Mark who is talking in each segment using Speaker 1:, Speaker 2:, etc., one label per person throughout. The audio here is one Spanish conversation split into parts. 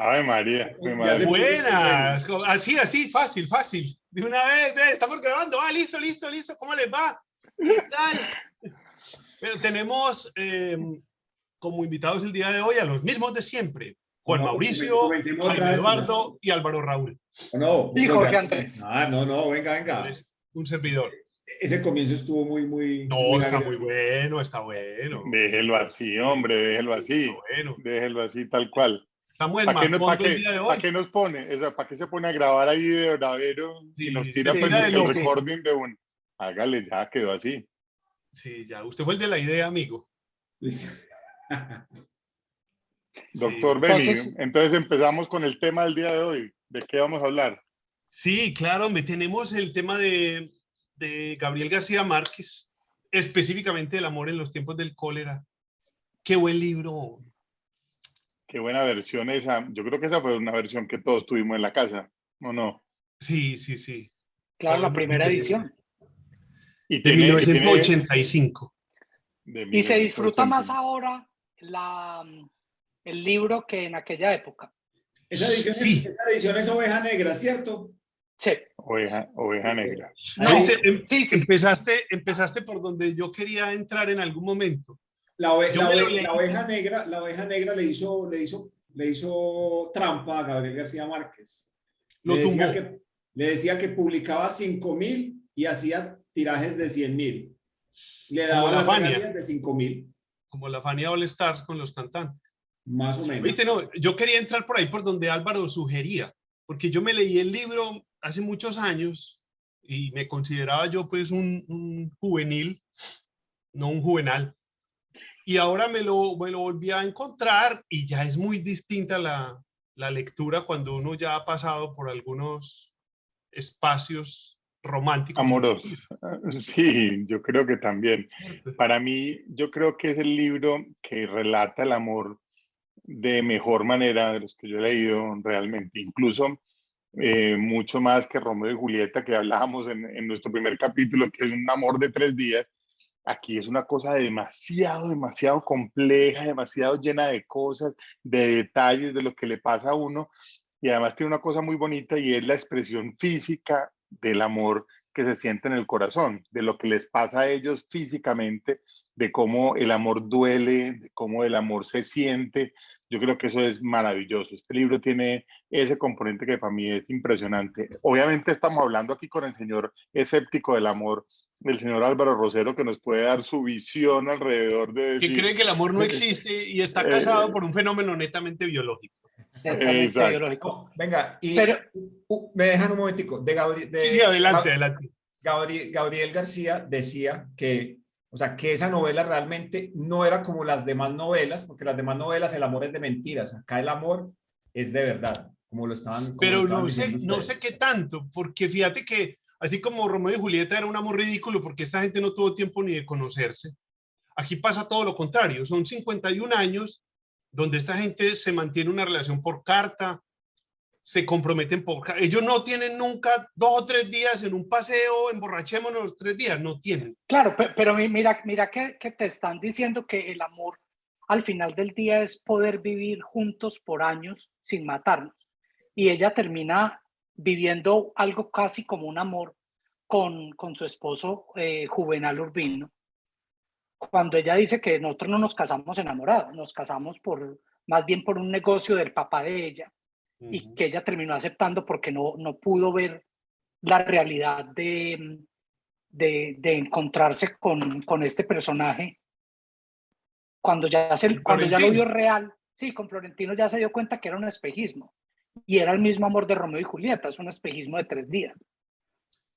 Speaker 1: Ave María, mi
Speaker 2: Ya se
Speaker 1: madre.
Speaker 2: puso
Speaker 3: Buenas, así, fácil. De una vez, estamos grabando. Listo. ¿Cómo les va? ¿Qué tal? Pero tenemos como invitados el día de hoy a los mismos de siempre. Juan
Speaker 2: No,
Speaker 3: Mauricio,
Speaker 2: comencemos otra
Speaker 3: Jaime
Speaker 2: vez.
Speaker 3: Eduardo y Álvaro Raúl.
Speaker 2: No,
Speaker 4: Y Jorge Andrés.
Speaker 2: No, venga.
Speaker 3: Un servidor.
Speaker 2: Ese comienzo estuvo muy
Speaker 3: No, está
Speaker 2: agradecido.
Speaker 3: muy bueno.
Speaker 1: Déjelo así, hombre, déjelo así.
Speaker 3: Está bueno.
Speaker 1: Déjelo así, tal cual.
Speaker 3: Estamos en Macondo el día de hoy.
Speaker 1: ¿Para qué nos pone? O sea, ¿para qué se pone a grabar ahí de bravero y nos tira pues el recording de un... Hágale, ya quedó así.
Speaker 3: Sí, ya. Usted fue el de la idea, amigo.
Speaker 1: Doctor Beni, entonces empezamos con el tema del día de hoy. ¿De qué vamos a hablar?
Speaker 3: Sí, claro, hombre, tenemos el tema de Gabriel García Márquez, específicamente El amor en los tiempos del cólera. Qué buen libro.
Speaker 1: Qué buena versión esa. Yo creo que esa fue una versión que todos tuvimos en la casa, ¿o no?
Speaker 3: Sí.
Speaker 4: Claro, la primera edición.
Speaker 1: Y
Speaker 3: de 1985.
Speaker 4: Y se disfruta más ahora el libro que en aquella época.
Speaker 2: Esa edición es oveja negra, ¿cierto?
Speaker 4: Sí.
Speaker 1: Oveja negra.
Speaker 4: No,
Speaker 3: sí. Empezaste por donde yo quería entrar en algún momento.
Speaker 2: La oveja negra le hizo trampa a Gabriel García Márquez. Le decía que publicaba 5.000 y hacía tirajes de 100.000. Le daba las regalías de 5.000.
Speaker 3: Como la Fania All Stars con los cantantes.
Speaker 2: Más o menos.
Speaker 3: ¿Viste? No, yo quería entrar por ahí por donde Álvaro sugería, porque yo me leí el libro hace muchos años y me consideraba yo pues un juvenil, no un juvenal. Y ahora me lo volví a encontrar y ya es muy distinta la lectura cuando uno ya ha pasado por algunos espacios románticos.
Speaker 1: Amorosos. Sí, yo creo que también. Para mí, yo creo que es el libro que relata el amor de mejor manera de los que yo he leído realmente. Incluso mucho más que Romeo y Julieta, que hablábamos en nuestro primer capítulo, que es un amor de 3 días. Aquí es una cosa demasiado compleja, demasiado llena de cosas, de detalles, de lo que le pasa a uno. Y además tiene una cosa muy bonita y es la expresión física del amor que se siente en el corazón, de lo que les pasa a ellos físicamente, de cómo el amor duele, de cómo el amor se siente. Yo creo que eso es maravilloso. Este libro tiene ese componente que para mí es impresionante. Obviamente estamos hablando aquí con el señor escéptico del amor, el señor Álvaro Rosero, que nos puede dar su visión alrededor de decir...
Speaker 3: Que cree que el amor no existe y está casado por un fenómeno netamente biológico.
Speaker 4: Netamente biológico.
Speaker 2: No, venga, pero me dejan un momentico.
Speaker 3: Sí, adelante.
Speaker 2: Gabriel García decía que, o sea, que esa novela realmente no era como las demás novelas, porque las demás novelas el amor es de mentiras. Acá el amor es de verdad, como lo estaban diciendo ustedes.
Speaker 3: No sé qué tanto, porque fíjate que así como Romeo y Julieta era un amor ridículo porque esta gente no tuvo tiempo ni de conocerse, aquí pasa todo lo contrario. Son 51 años donde esta gente se mantiene una relación por carta, se comprometen por carta. Ellos no tienen nunca 2 o 3 días en un paseo, emborrachémonos los 3 días, no tienen.
Speaker 4: Claro, pero mira que te están diciendo que el amor al final del día es poder vivir juntos por años sin matarnos. Y ella termina viviendo algo casi como un amor con su esposo Juvenal Urbino. Cuando ella dice que nosotros no nos casamos enamorados, nos casamos más bien por un negocio del papá de ella, y que ella terminó aceptando porque no pudo ver la realidad de encontrarse con este personaje. Cuando ya lo vio real, sí, con Florentino ya se dio cuenta que era un espejismo, y era el mismo amor de Romeo y Julieta, es un espejismo de 3 días,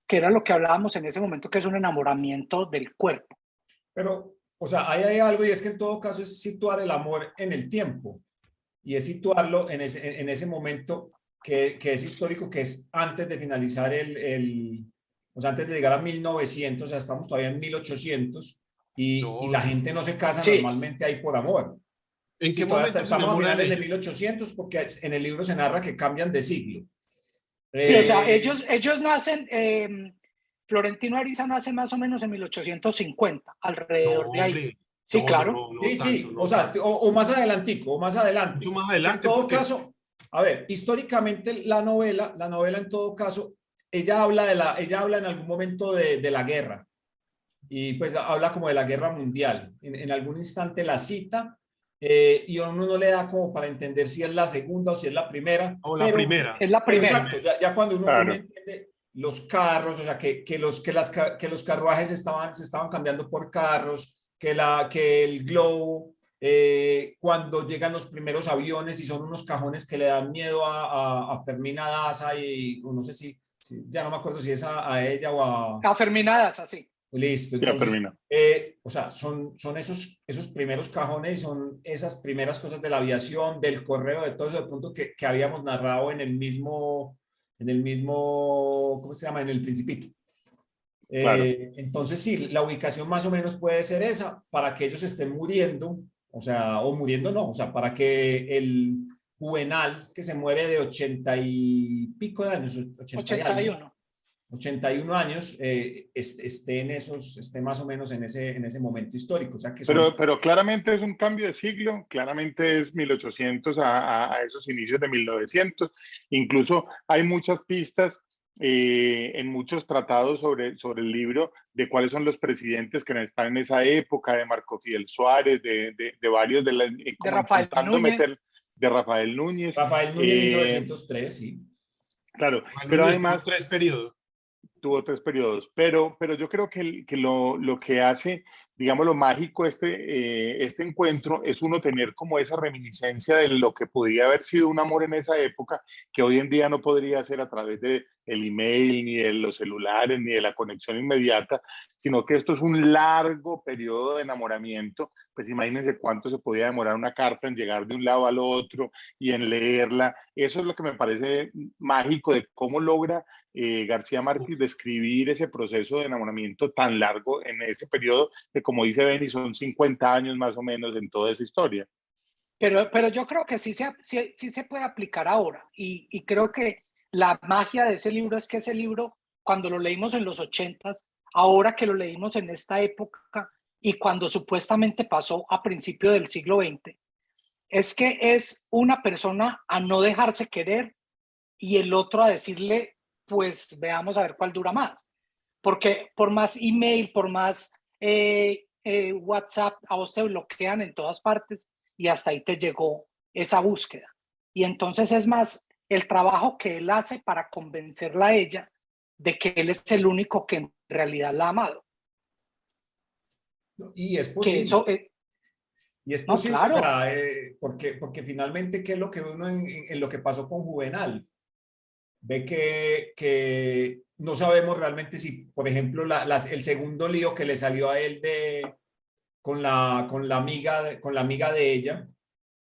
Speaker 4: que era lo que hablábamos en ese momento, que es un enamoramiento del cuerpo.
Speaker 2: Pero, o sea, ahí hay algo, y es que en todo caso es situar el amor en el tiempo, y es situarlo en ese momento que es histórico, que es antes de finalizar o sea, antes de llegar a 1900, o sea, estamos todavía en 1800, y la gente no se casa normalmente ahí por amor.
Speaker 3: ¿En qué momento
Speaker 2: estamos a finales de 1800, porque en el libro se narra que cambian de siglo.
Speaker 4: Sí, o sea, ellos nacen... Florentino Ariza nace más o menos en 1850, alrededor de ahí. Sí, claro.
Speaker 2: Sí, o sea, o más adelantico, o más adelante.
Speaker 3: Mucho más adelante.
Speaker 2: En todo caso, a ver, históricamente la novela en todo caso, ella habla en algún momento de la guerra y pues habla como de la guerra mundial. En algún instante la cita y a uno no le da como para entender si es la segunda o si es la primera.
Speaker 3: O la primera.
Speaker 4: Es la
Speaker 2: Pero
Speaker 4: primera.
Speaker 2: exacto, ya cuando uno
Speaker 1: Claro.
Speaker 2: entiende los carros, o sea, que los carruajes se estaban cambiando por carros, que el globo, cuando llegan los primeros aviones y son unos cajones que le dan miedo a Fermina Daza y o no sé si, ya no me acuerdo si es a ella o a...
Speaker 4: Afeminadas, así.
Speaker 2: Listo,
Speaker 1: Sí,
Speaker 2: entonces,
Speaker 1: termina.
Speaker 2: o sea, son esos primeros cajones y son esas primeras cosas de la aviación, del correo, de todo eso de pronto que habíamos narrado en el mismo, ¿cómo se llama? En el Principito.
Speaker 1: Claro.
Speaker 2: Entonces, sí, la ubicación más o menos puede ser esa para que ellos estén muriendo, o sea, o muriendo no, o sea, para que el Juvenal, que se muere de 80 y pico de años, 80 y algo,
Speaker 4: 81.
Speaker 2: 81 años, esté más o menos en ese momento histórico. O sea, que son...
Speaker 1: Pero claramente es un cambio de siglo, claramente es 1800 a esos inicios de 1900. Incluso hay muchas pistas en muchos tratados sobre el libro de cuáles son los presidentes que están en esa época, de Marco Fidel Suárez, de varios,
Speaker 4: De
Speaker 1: como
Speaker 4: Rafael
Speaker 1: intentando
Speaker 4: Núñez.
Speaker 1: meter, de Rafael Núñez.
Speaker 2: Rafael Núñez, 1903, sí.
Speaker 1: Claro,
Speaker 3: Juan
Speaker 1: pero
Speaker 3: Núñez tuvo
Speaker 1: además
Speaker 3: 3 periodos.
Speaker 1: tuvo 3 periodos, pero yo creo que lo que hace, digamos, lo mágico este encuentro es uno tener como esa reminiscencia de lo que podía haber sido un amor en esa época, que hoy en día no podría ser a través de el email, ni de los celulares, ni de la conexión inmediata, sino que esto es un largo periodo de enamoramiento. Pues imagínense cuánto se podía demorar una carta en llegar de un lado al otro y en leerla. Eso es lo que me parece mágico de cómo logra García Márquez describir ese proceso de enamoramiento tan largo en ese periodo, que como dice Benny, son 50 años más o menos en toda esa historia.
Speaker 4: Pero yo creo que sí se puede aplicar ahora. Y creo que la magia de ese libro es que ese libro, cuando lo leímos en los 80, ahora que lo leímos en esta época y cuando supuestamente pasó a principios del siglo XX, es que es una persona a no dejarse querer y el otro a decirle, pues veamos a ver cuál dura más. Porque por más email, por más WhatsApp, a vos te bloquean en todas partes y hasta ahí te llegó esa búsqueda. Y entonces es más el trabajo que él hace para convencerla a ella de que él es el único que en realidad la ha amado.
Speaker 2: Y es
Speaker 4: Que
Speaker 2: posible.
Speaker 4: eso,
Speaker 2: Y es
Speaker 4: no,
Speaker 2: posible, o
Speaker 4: claro.
Speaker 2: sea, porque finalmente, ¿qué es lo que ve uno en lo que pasó con Juvenal? Ve que no sabemos realmente si, por ejemplo, el segundo lío que le salió a él con la amiga de ella,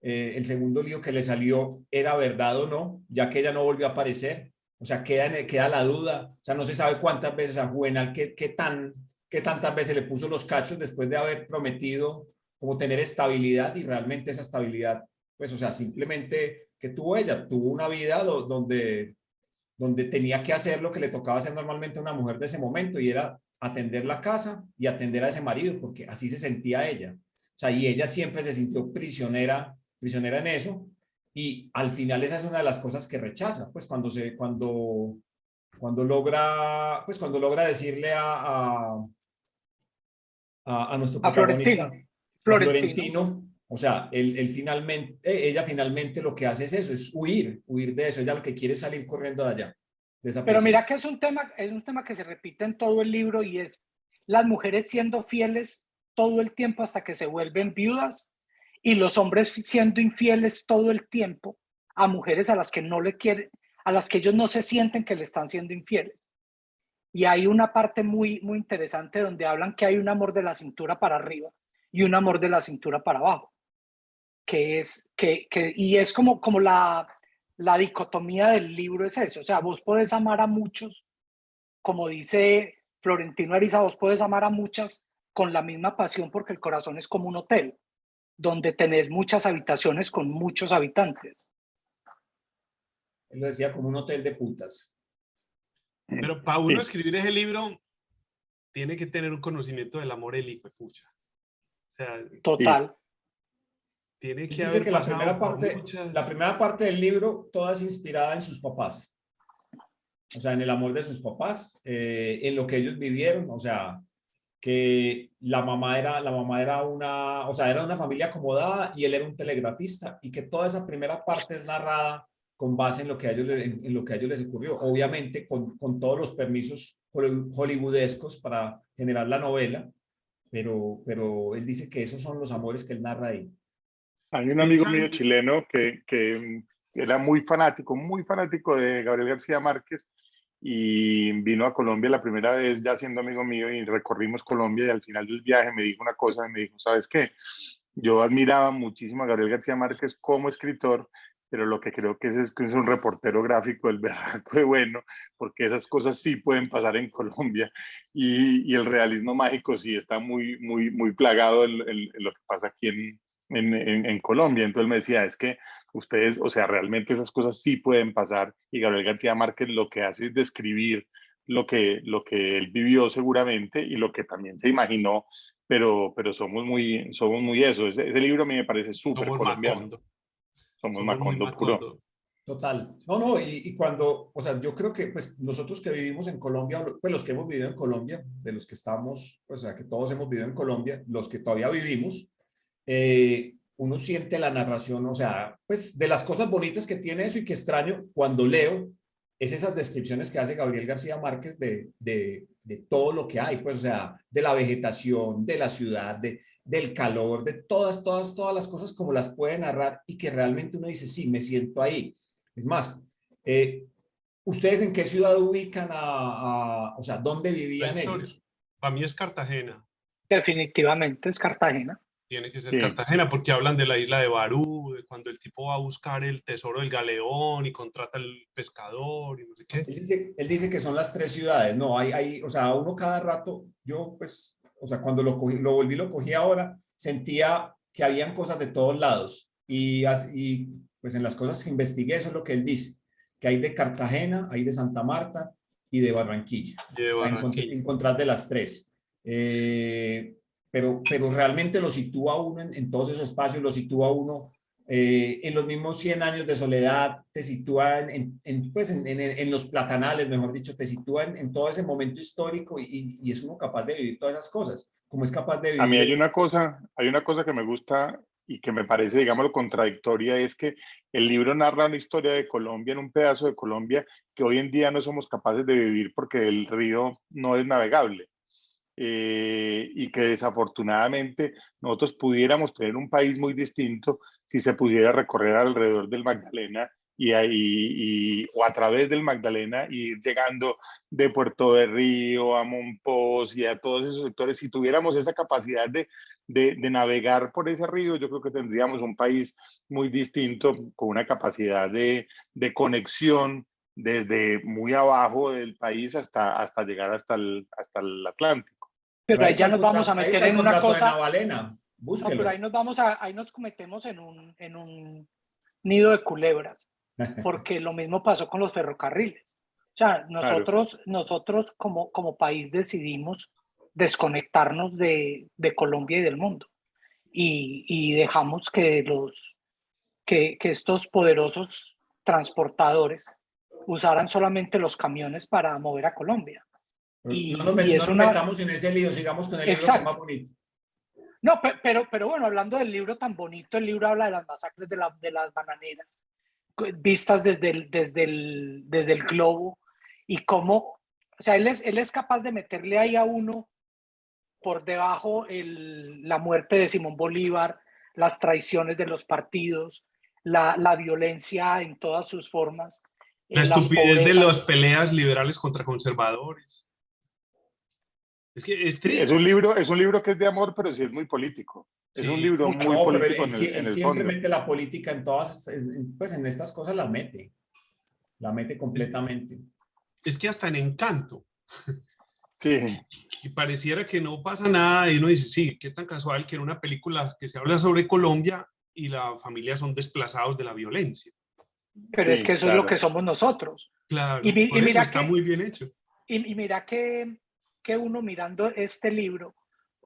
Speaker 2: el segundo lío que le salió era verdad o no, ya que ella no volvió a aparecer. O sea, queda la duda. O sea, no se sabe cuántas veces a Juvenal, qué tantas veces le puso los cachos después de haber prometido como tener estabilidad y realmente esa estabilidad, pues, o sea, simplemente que tuvo ella, tuvo una vida donde tenía que hacer lo que le tocaba hacer normalmente a una mujer de ese momento y era atender la casa y atender a ese marido, porque así se sentía ella. O sea, y ella siempre se sintió prisionera en eso y al final esa es una de las cosas que rechaza, pues cuando logra decirle a nuestro
Speaker 4: A
Speaker 2: protagonista, a
Speaker 4: Florentino.
Speaker 2: Florentino, o sea, ella finalmente lo que hace es eso, es huir de eso. Ella lo que quiere es salir corriendo de allá, de esa
Speaker 4: Pero
Speaker 2: prisión.
Speaker 4: mira que es un tema que se repite en todo el libro y es las mujeres siendo fieles todo el tiempo hasta que se vuelven viudas y los hombres siendo infieles todo el tiempo a mujeres a las que no le quieren, a las que ellos no se sienten que le están siendo infieles. Y hay una parte muy, muy interesante donde hablan que hay un amor de la cintura para arriba y un amor de la cintura para abajo, y es como la dicotomía del libro es eso, o sea, vos podés amar a muchos, como dice Florentino Ariza, vos podés amar a muchas con la misma pasión porque el corazón es como un hotel, donde tenés muchas habitaciones con muchos habitantes.
Speaker 2: Él lo decía como un hotel de putas.
Speaker 3: Pero para uno
Speaker 1: Sí.
Speaker 3: escribir ese libro, tiene que tener un conocimiento del amor el hijo de pucha. O sea,
Speaker 4: Total.
Speaker 3: Tiene
Speaker 2: Él
Speaker 3: que
Speaker 2: dice
Speaker 3: haber
Speaker 2: que
Speaker 3: pasado por muchas...
Speaker 2: la primera parte del libro, toda es inspirada en sus papás. O sea, en el amor de sus papás, en lo que ellos vivieron, o sea, que la mamá era una, o sea, era una familia acomodada y él era un telegrafista y que toda esa primera parte es narrada con base en lo que a ellos, en lo que a ellos les ocurrió, obviamente con todos los permisos hollywoodescos para generar la novela, pero él dice que esos son los amores que él narra ahí.
Speaker 1: Hay un amigo mío chileno que era muy fanático de Gabriel García Márquez y vino a Colombia la primera vez ya siendo amigo mío y recorrimos Colombia y al final del viaje me dijo una cosa, me dijo, ¿sabes qué? Yo admiraba muchísimo a Gabriel García Márquez como escritor, pero lo que creo que es un reportero gráfico del berraco de bueno, porque esas cosas sí pueden pasar en Colombia y el realismo mágico sí está muy plagado en lo que pasa aquí en Colombia. Entonces me decía, es que ustedes, o sea, realmente esas cosas sí pueden pasar y Gabriel García Márquez lo que hace es describir lo que él vivió seguramente y lo que también se imaginó, pero somos muy eso. Ese libro a mí me parece súper
Speaker 3: Somos
Speaker 1: colombiano.
Speaker 3: Macondo.
Speaker 1: Somos
Speaker 3: Somos muy
Speaker 1: Macondo puro.
Speaker 3: Macondo.
Speaker 2: Total. No, no, y cuando, o sea, yo creo que pues nosotros que vivimos en Colombia, pues los que hemos vivido en Colombia, de los que estamos, pues, o sea, que todos hemos vivido en Colombia, los que todavía vivimos, uno siente la narración, o sea, pues de las cosas bonitas que tiene eso y que extraño cuando leo, es esas descripciones que hace Gabriel García Márquez de todo lo que hay, pues, o sea, de la vegetación, de la ciudad, del calor, de todas las cosas como las puede narrar y que realmente uno dice, sí, me siento ahí. Es más, ¿ustedes en qué ciudad ubican o sea, dónde
Speaker 3: La
Speaker 2: vivían
Speaker 3: historia.
Speaker 2: ellos?
Speaker 3: Para mí es Cartagena.
Speaker 4: Definitivamente es Cartagena.
Speaker 3: Tiene que ser
Speaker 1: Sí.
Speaker 3: Cartagena porque hablan de la isla de Barú, de cuando el tipo va a buscar el tesoro del galeón y contrata al pescador y no sé qué.
Speaker 2: Él dice que son las tres ciudades, no, o sea, uno cada rato, yo pues, o sea, cuando lo cogí ahora, sentía que habían cosas de todos lados y pues en las cosas que investigué, eso es lo que él dice, que hay de Cartagena, hay de Santa Marta y de Barranquilla,
Speaker 3: De
Speaker 2: o sea,
Speaker 3: Barranquilla.
Speaker 2: encontrar de las tres. Pero realmente lo sitúa uno en todos esos espacios, lo sitúa uno en los mismos 100 años de soledad, te sitúa pues en los platanales, mejor dicho, te sitúa en todo ese momento histórico y es uno capaz de vivir todas esas cosas, como es capaz de
Speaker 1: A mí
Speaker 2: vivir.
Speaker 1: hay una cosa que me gusta y que me parece, digamos, contradictoria, es que el libro narra una historia de Colombia, en un pedazo de Colombia que hoy en día no somos capaces de vivir porque el río no es navegable. Y que desafortunadamente nosotros pudiéramos tener un país muy distinto si se pudiera recorrer alrededor del Magdalena o a través del Magdalena y ir llegando de Puerto de Río a Monpós y a todos esos sectores. Si tuviéramos esa capacidad de navegar por ese río, yo creo que tendríamos un país muy distinto, con una capacidad de conexión desde muy abajo del país hasta llegar hasta el Atlántico.
Speaker 2: Pero
Speaker 4: Pero ahí ya nos vamos a
Speaker 2: ahí
Speaker 4: meter
Speaker 2: está el
Speaker 4: en una
Speaker 2: contrato de
Speaker 4: cosa,
Speaker 2: Navalena,
Speaker 4: no, pero
Speaker 2: búsquelo.
Speaker 4: ahí nos cometemos en un nido de culebras, porque lo mismo pasó con los ferrocarriles. O sea,
Speaker 1: Claro.
Speaker 4: nosotros como país decidimos desconectarnos de Colombia y del mundo y dejamos que estos poderosos transportadores usaran solamente los camiones para mover a Colombia. Y
Speaker 2: No
Speaker 4: es
Speaker 2: nos
Speaker 4: una...
Speaker 2: metamos en ese lío, sigamos con el libro que es más
Speaker 4: Exacto.
Speaker 2: bonito.
Speaker 4: No, pero bueno, hablando del libro tan bonito, el libro habla de las masacres de las bananeras, vistas desde el globo, y cómo, o sea, él es capaz de meterle ahí a uno por debajo la muerte de Simón Bolívar, las traiciones de los partidos, la violencia en todas sus formas,
Speaker 3: La
Speaker 4: las
Speaker 3: estupidez de las
Speaker 4: pobrezas.
Speaker 3: peleas liberales contra conservadores. Es que es
Speaker 1: Sí,
Speaker 3: triste.
Speaker 1: es un libro que es de amor, pero sí es muy político. Es un
Speaker 3: Sí,
Speaker 1: libro
Speaker 3: mucho.
Speaker 1: muy
Speaker 2: No, pero
Speaker 1: político
Speaker 2: él
Speaker 1: en el
Speaker 2: siempre
Speaker 1: fondo.
Speaker 2: mete la política en todas, pues en estas cosas la mete
Speaker 3: Es,
Speaker 2: completamente.
Speaker 3: es que hasta en Encanto,
Speaker 1: Sí,
Speaker 3: que pareciera que no pasa nada y uno dice, sí, qué tan casual que en una película que se habla sobre Colombia y la familia son desplazados de la violencia.
Speaker 4: Pero es que
Speaker 1: sí,
Speaker 4: eso es lo que
Speaker 1: claro.
Speaker 4: somos nosotros. Y,
Speaker 3: Claro,
Speaker 4: mi- y
Speaker 3: por eso
Speaker 4: mira
Speaker 3: está
Speaker 4: que,
Speaker 3: muy bien hecho.
Speaker 4: y mira que uno mirando este libro,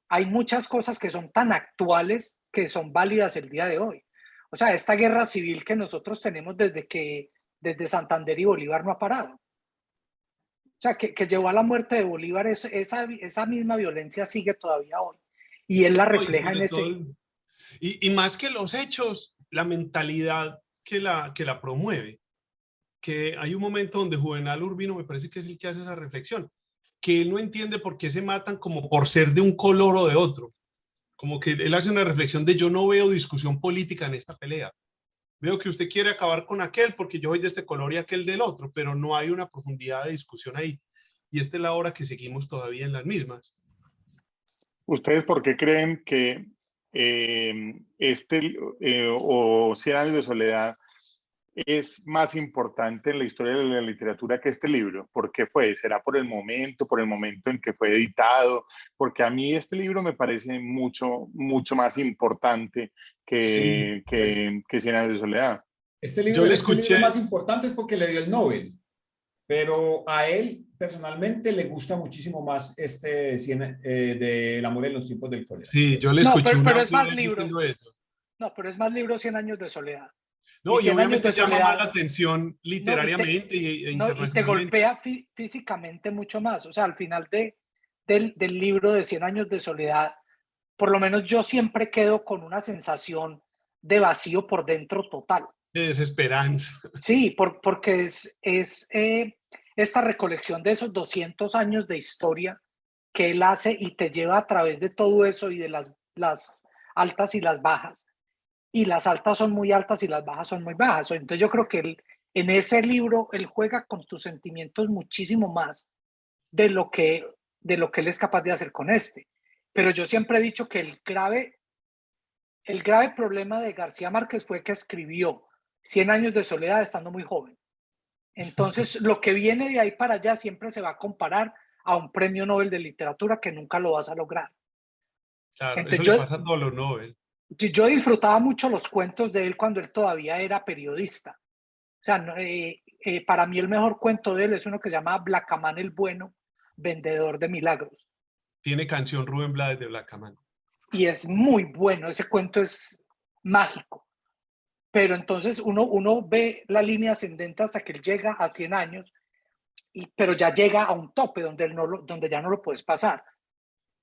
Speaker 4: hay muchas cosas que son tan actuales que son válidas el día de hoy. O sea, esta guerra civil que nosotros tenemos desde Santander y Bolívar no ha parado. O sea, que llevó a la muerte de Bolívar, esa misma violencia sigue todavía hoy. Y él la
Speaker 3: No, y
Speaker 4: refleja en
Speaker 3: sobre todo,
Speaker 4: ese...
Speaker 3: y más que los hechos, la mentalidad que la promueve. Que hay un momento donde Juvenal Urbino me parece que es el que hace esa reflexión, que él no entiende por qué se matan como por ser de un color o de otro. Como que él hace una reflexión de yo no veo discusión política en esta pelea. Veo que usted quiere acabar con aquel porque yo soy de este color y aquel del otro, pero no hay una profundidad de discusión ahí. Y esta es la hora que seguimos todavía en las mismas.
Speaker 1: ¿Ustedes por qué creen que o 100 años de soledad es más importante en la historia de la literatura que este libro? ¿Por qué fue? ¿Será por el momento en que fue editado? Porque a mí este libro me parece mucho, mucho más importante
Speaker 3: Sí,
Speaker 2: Pues,
Speaker 1: que 100 años de soledad.
Speaker 3: yo le
Speaker 2: este libro
Speaker 3: escuché,
Speaker 2: es más importante es porque le dio el Nobel, pero a él personalmente le gusta muchísimo más de El amor en los tiempos del cólera.
Speaker 3: sí, yo le
Speaker 4: No,
Speaker 3: escuché un
Speaker 4: pero es
Speaker 3: audio de
Speaker 4: más
Speaker 3: él
Speaker 4: libro.
Speaker 3: diciendo eso.
Speaker 4: No, pero es más libro 100 años de soledad. Y
Speaker 3: No, y
Speaker 4: 100 años
Speaker 3: obviamente
Speaker 4: de
Speaker 3: llama más la
Speaker 4: soledad,
Speaker 3: atención
Speaker 4: no,
Speaker 3: literariamente e
Speaker 4: no, y te
Speaker 3: internacionalmente.
Speaker 4: golpea físicamente mucho más. O sea, al final del libro de 100 años de soledad, por lo menos yo siempre quedo con una sensación de vacío por dentro total.
Speaker 3: De desesperanza.
Speaker 4: Sí, porque es esta recolección de esos 200 años de historia que él hace y te lleva a través de todo eso y de las altas y las bajas. Y las altas son muy altas y las bajas son muy bajas. Entonces yo creo que en ese libro él juega con tus sentimientos muchísimo más de de lo que él es capaz de hacer con este. Pero yo siempre he dicho que el grave problema de García Márquez fue que escribió 100 años de soledad estando muy joven. Entonces, lo que viene de ahí para allá siempre se va a comparar a un premio Nobel de literatura que nunca lo vas a lograr.
Speaker 3: Claro, eso
Speaker 4: Entonces,
Speaker 3: le pasa a todos los Nobel.
Speaker 4: yo disfrutaba mucho los cuentos de él cuando él todavía era periodista. O sea, para mí el mejor cuento de él es uno que se llama Blackaman el Bueno, vendedor de milagros.
Speaker 3: Tiene canción Rubén Blades de Blackaman.
Speaker 4: Y es muy bueno, ese cuento es mágico. Pero entonces uno ve la línea ascendente hasta que él llega a 100 años, pero ya llega a un tope donde ya no lo puedes pasar.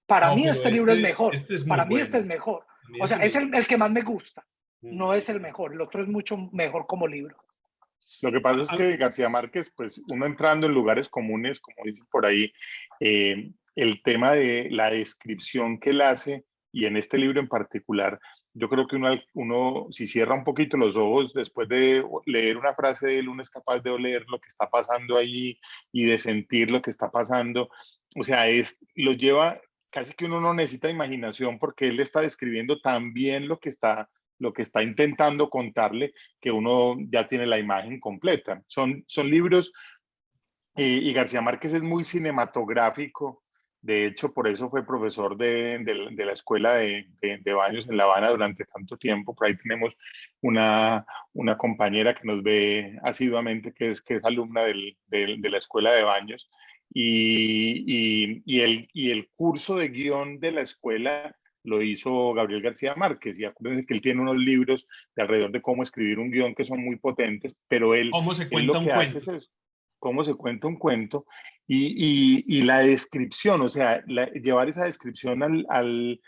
Speaker 4: Para
Speaker 3: No,
Speaker 4: mí
Speaker 3: pero
Speaker 4: este libro es mejor.
Speaker 3: este es muy
Speaker 4: Para mí este
Speaker 3: bueno.
Speaker 4: es mejor.
Speaker 3: A mí
Speaker 4: O sea,
Speaker 3: este me
Speaker 4: es
Speaker 3: gusta.
Speaker 4: el que más me gusta.
Speaker 3: Mm.
Speaker 4: No es el mejor. El otro es mucho mejor como libro.
Speaker 1: Lo que pasa es
Speaker 3: Ah,
Speaker 1: que García Márquez, pues uno entrando en lugares comunes, como dicen por ahí, el tema de la descripción que él hace, y en este libro en particular, yo creo que uno, si cierra un poquito los ojos, después de leer una frase de él, uno es capaz de oler lo que está pasando ahí y de sentir lo que está pasando. O sea, lo lleva, casi que uno no necesita imaginación porque él está describiendo también lo que está intentando contarle, que uno ya tiene la imagen completa. Son libros, y García Márquez es muy cinematográfico. De hecho, por eso fue profesor de la escuela de Baños en La Habana durante tanto tiempo. Por ahí tenemos una compañera que nos ve asiduamente, que es alumna de la escuela de Baños. Y el curso de guión de la escuela lo hizo Gabriel García Márquez. Y acuérdense que él tiene unos libros de alrededor de cómo escribir un guión que son muy potentes, pero
Speaker 3: ¿Cómo se
Speaker 1: él
Speaker 3: cuenta
Speaker 1: lo
Speaker 3: un
Speaker 1: que hace
Speaker 3: cuento?
Speaker 1: es eso, cómo se cuenta un cuento y la descripción, o sea, llevar esa descripción al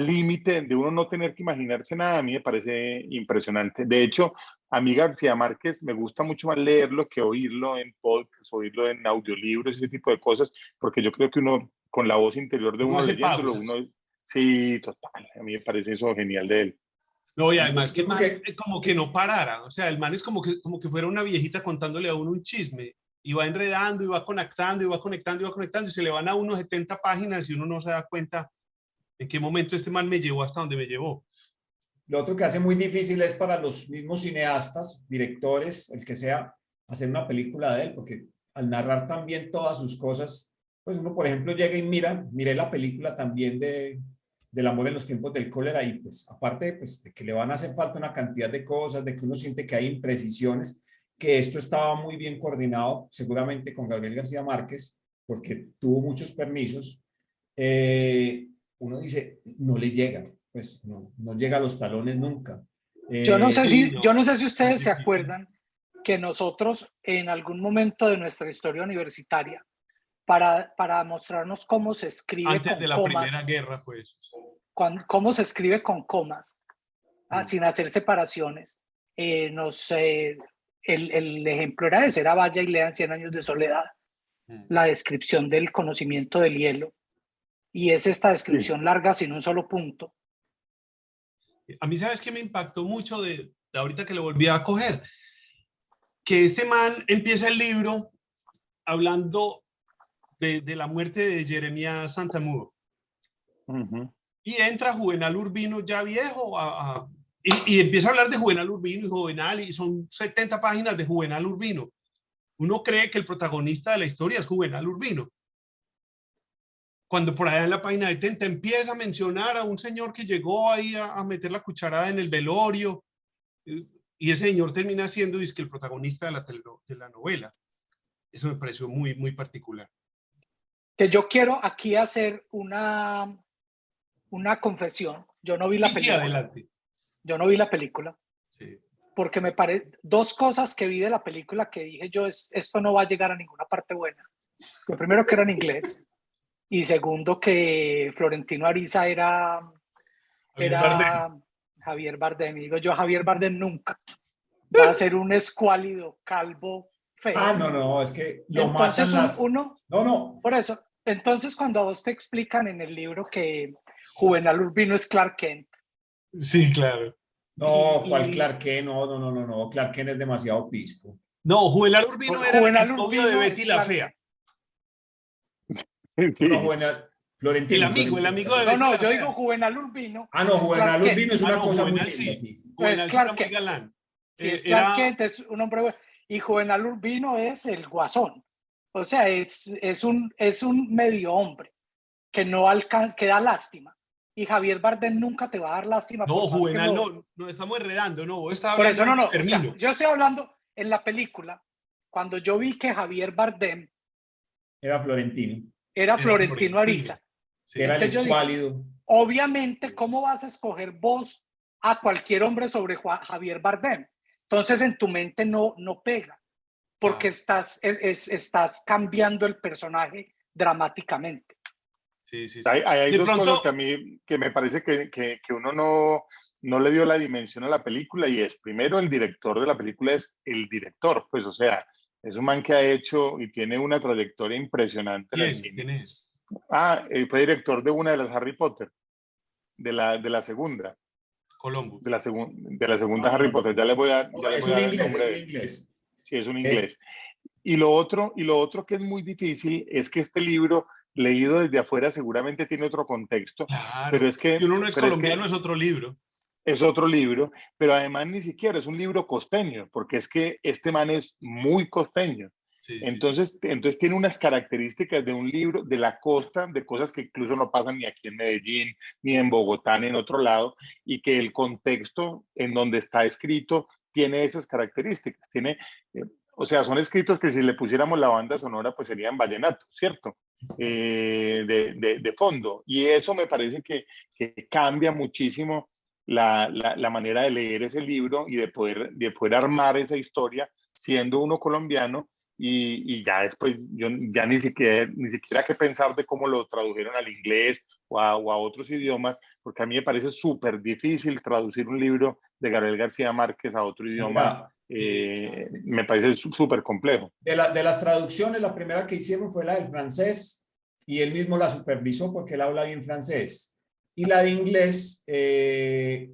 Speaker 1: límite de uno no tener que imaginarse nada, a mí me parece impresionante. De hecho, a mí García Márquez me gusta mucho más leerlo que oírlo en podcast, oírlo en audiolibros, ese tipo de cosas, porque yo creo que uno, con la voz interior de
Speaker 3: Uno
Speaker 1: uno
Speaker 3: hace
Speaker 1: leyéndolo,
Speaker 3: pausas.
Speaker 1: sí, total, a mí me parece eso genial de él.
Speaker 3: No, y
Speaker 2: Yo,
Speaker 3: además que
Speaker 2: yo
Speaker 3: el
Speaker 2: creo
Speaker 3: man
Speaker 2: que,
Speaker 3: como que
Speaker 2: que
Speaker 3: no parara. O sea, el man es como que fuera una viejita contándole a uno un chisme. Y va enredando, y va conectando, y va conectando, y va conectando, y se le van a uno 70 páginas y uno no se da cuenta en qué momento este man me llevó hasta donde me llevó.
Speaker 2: lo otro que hace muy difícil es para los mismos cineastas, directores, el que sea, hacer una película de él, porque al narrar también todas sus cosas, pues uno, por ejemplo, llega y miré la película también del amor en los tiempos del cólera y pues aparte pues, de que le van a hacer falta una cantidad de cosas, de que uno siente que hay imprecisiones, que esto estaba muy bien coordinado, seguramente con Gabriel García Márquez, porque tuvo muchos permisos, uno dice, no le llega, pues no llega a los talones nunca.
Speaker 4: Yo no sé
Speaker 3: Sí,
Speaker 4: yo no
Speaker 3: no,
Speaker 4: sé si
Speaker 3: es
Speaker 4: ustedes se
Speaker 3: difícil.
Speaker 4: acuerdan que nosotros en algún momento de nuestra historia universitaria, para mostrarnos cómo se escribe
Speaker 3: Antes
Speaker 4: con
Speaker 3: de la Primera
Speaker 4: comas,
Speaker 3: Guerra fue eso.
Speaker 4: cómo se escribe con comas,
Speaker 3: Mm.
Speaker 4: sin hacer separaciones, el ejemplo era ese, era vaya y lean 100 años de soledad, la descripción del conocimiento del hielo, y es esta
Speaker 1: Sí.
Speaker 4: descripción larga sin un solo punto.
Speaker 3: A mí, ¿sabes qué me impactó mucho de ahorita que lo volví a coger? Que este man empieza el libro hablando de la muerte de Jeremías Santamuro.
Speaker 1: Ujú.
Speaker 3: Y entra Juvenal Urbino ya viejo y empieza a hablar de Juvenal Urbino y Juvenal, y son 70 páginas de Juvenal Urbino. Uno cree que el protagonista de la historia es Juvenal Urbino. Cuando por allá en la página de 30 empieza a mencionar a un señor que llegó ahí a meter la cucharada en el velorio, y ese señor termina siendo dizque, el protagonista de la novela. Eso me pareció muy, muy particular.
Speaker 4: Que yo quiero aquí hacer una confesión. Yo no vi la
Speaker 3: Sí,
Speaker 4: película.
Speaker 3: adelante.
Speaker 4: Yo no vi la película.
Speaker 3: Sí.
Speaker 4: Porque me parece, dos cosas que vi de la película que dije yo, esto no va a llegar a ninguna parte buena. Lo primero, que era en inglés, y segundo, que Florentino Ariza era Javier Bardem. Y digo yo, Javier Bardem nunca va a ser un escuálido, calvo,
Speaker 2: Ah,
Speaker 4: feo.
Speaker 2: no, no, es que lo
Speaker 4: Entonces
Speaker 2: matan las...
Speaker 4: uno,
Speaker 2: No, no,
Speaker 4: por eso, entonces cuando a vos te explican en el libro que Juvenal Urbino es Clark Kent,
Speaker 3: Sí, claro.
Speaker 2: no, ¿cuál
Speaker 4: y
Speaker 2: Clark Kent? No, no, no, no, no, Clark Kent es demasiado pisco.
Speaker 3: No, Juvenal Urbino era
Speaker 4: Juvenal
Speaker 3: el novio de
Speaker 4: Urbino
Speaker 3: Betty
Speaker 4: es
Speaker 3: la
Speaker 4: Clark
Speaker 3: Fea.
Speaker 4: Kent.
Speaker 2: No, no,
Speaker 1: Sí.
Speaker 3: El
Speaker 2: Florentino,
Speaker 3: amigo
Speaker 2: Florentino,
Speaker 3: de
Speaker 2: perdón.
Speaker 4: No,
Speaker 3: Betty
Speaker 4: no,
Speaker 3: la
Speaker 4: yo digo
Speaker 3: Fea.
Speaker 4: Juvenal Urbino
Speaker 2: Ah, no,
Speaker 4: es Clark
Speaker 2: Juvenal
Speaker 4: Kent.
Speaker 2: Urbino es una
Speaker 3: No,
Speaker 2: cosa muy
Speaker 3: Juvenal
Speaker 2: linda,
Speaker 3: sí.
Speaker 2: sí, sí.
Speaker 4: Es
Speaker 3: Juvenal sí era
Speaker 4: Clark
Speaker 3: muy
Speaker 4: Kent.
Speaker 3: galán.
Speaker 4: Si es Clark
Speaker 3: Era,
Speaker 4: Kent, es un hombre bueno. Y Juvenal Urbino es el guasón. O sea, es un medio hombre que no alcanza, que da lástima. Y Javier Bardem nunca te va a dar lástima
Speaker 3: no,
Speaker 4: por más que
Speaker 3: Juvenal
Speaker 4: lo...
Speaker 3: no, no estamos enredando, no, vos estás
Speaker 4: Por
Speaker 3: hablando
Speaker 4: eso
Speaker 3: de
Speaker 4: no, no. O sea,
Speaker 3: Fermino.
Speaker 4: yo estoy hablando en la película, cuando yo vi que Javier Bardem
Speaker 2: Era Florentino,
Speaker 4: era
Speaker 3: Era
Speaker 4: Florentino
Speaker 3: Florentino.
Speaker 4: Ariza.
Speaker 2: que
Speaker 3: Sí.
Speaker 2: era el
Speaker 4: Entonces yo dije,
Speaker 2: escuálido.
Speaker 4: obviamente, ¿cómo vas a escoger vos a cualquier hombre sobre Javier Bardem? Entonces en tu mente no pega, porque estás cambiando el personaje dramáticamente.
Speaker 3: Sí, sí,
Speaker 1: Hay,
Speaker 3: sí.
Speaker 1: hay
Speaker 3: De
Speaker 1: dos cosas
Speaker 3: pronto,
Speaker 1: que a mí que me parece que uno no le dio la dimensión a la película, y es, primero, el director de la película es el director, pues, o sea, es un man que ha hecho y tiene una trayectoria impresionante en el cine.
Speaker 3: ¿quién es?
Speaker 1: Fue director de una de las Harry Potter, de la segunda,
Speaker 3: Columbus.
Speaker 1: de la segunda
Speaker 2: No, no,
Speaker 1: Harry
Speaker 2: no.
Speaker 1: Potter. Ya le voy a, ya le
Speaker 2: Es
Speaker 1: voy a
Speaker 2: un
Speaker 1: dar el
Speaker 2: inglés,
Speaker 1: nombre
Speaker 2: es
Speaker 1: de
Speaker 2: un
Speaker 1: él.
Speaker 2: inglés.
Speaker 1: Sí, es un
Speaker 2: Eh,
Speaker 1: inglés. Y lo otro que es muy difícil es que este libro, leído desde afuera, seguramente tiene otro contexto, pero
Speaker 3: Claro.
Speaker 1: es
Speaker 3: Si
Speaker 1: que,
Speaker 3: uno no es
Speaker 1: pero es
Speaker 3: colombiano,
Speaker 1: que
Speaker 3: es otro libro.
Speaker 1: es otro libro, pero además ni siquiera es un libro costeño, porque es que este man es muy costeño.
Speaker 3: Sí, sí, sí.
Speaker 1: Entonces tiene unas características de un libro de la costa, de cosas que incluso no pasan ni aquí en Medellín, ni en Bogotá, ni en otro lado, y que el contexto en donde está escrito tiene esas características. O sea, son escritos que si le pusiéramos la banda sonora, pues serían vallenatos, ¿cierto? De fondo. Y eso me parece que cambia muchísimo la manera de leer ese libro y de poder armar esa historia siendo uno colombiano, y ya después yo ya ni siquiera que pensar de cómo lo tradujeron al inglés o a otros idiomas, porque a mí me parece súper difícil traducir un libro de Gabriel García Márquez a otro idioma.
Speaker 2: Mira,
Speaker 1: Me parece súper complejo.
Speaker 2: de las traducciones, la primera que hicieron fue la del francés y él mismo la supervisó porque él habla bien francés. Y la de inglés,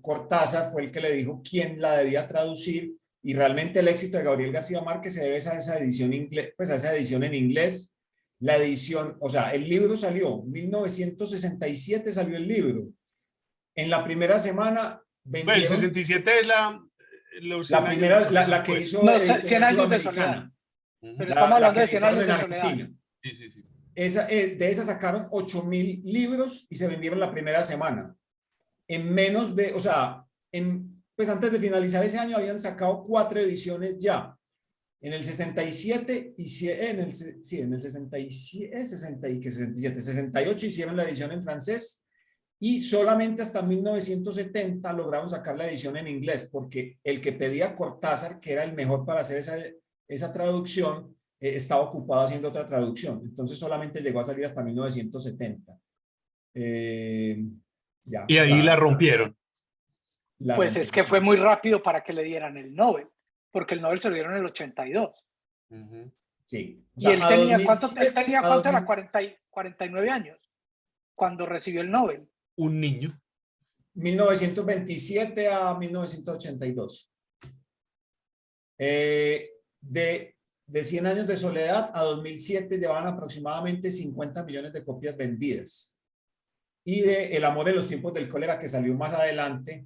Speaker 2: Cortázar fue el que le dijo quién la debía traducir, y realmente el éxito de Gabriel García Márquez se debe a esa edición, pues a esa edición en inglés. La edición, o sea, el libro salió, en 1967 salió el libro. En la primera semana
Speaker 3: Bueno, el
Speaker 2: vendieron
Speaker 3: 67 es los 100
Speaker 2: la
Speaker 3: años de
Speaker 2: primera,
Speaker 3: soledad,
Speaker 2: la que
Speaker 3: pues.
Speaker 2: hizo
Speaker 4: No, 100
Speaker 2: Editorial
Speaker 4: años de soledad.
Speaker 2: Sudamericana,
Speaker 4: Pero estamos
Speaker 2: la
Speaker 4: hablando
Speaker 2: que
Speaker 4: de 100
Speaker 2: editaron
Speaker 4: años
Speaker 2: en
Speaker 4: de soledad.
Speaker 2: Argentina.
Speaker 3: Sí, sí, sí.
Speaker 2: De esa sacaron 8.000 libros y se vendieron la primera semana. En menos de, o sea, pues antes de finalizar ese año habían sacado 4 ediciones ya. En el 67, en el 67, 68 hicieron la edición en francés, Y solamente hasta 1970 lograron sacar la edición en inglés, porque el que pedía Cortázar, que era el mejor para hacer esa traducción, estaba ocupado haciendo otra traducción. Entonces solamente llegó a salir hasta 1970. Ya,
Speaker 3: Y
Speaker 2: o
Speaker 3: ahí
Speaker 2: sea,
Speaker 3: la rompieron.
Speaker 4: Pues es que fue muy rápido para que le dieran el Nobel, porque el Nobel se lo dieron en el 82.
Speaker 2: Sí. O
Speaker 4: Y
Speaker 2: sea,
Speaker 4: él
Speaker 2: a
Speaker 4: tenía,
Speaker 2: ¿2007?
Speaker 4: ¿cuánto era? 49 años cuando recibió el Nobel.
Speaker 3: Un niño.
Speaker 2: 1927 a 1982. De 100 años de soledad a 2007 llevaban aproximadamente 50 millones de copias vendidas. Y de El amor en los tiempos del cólera, que salió más adelante,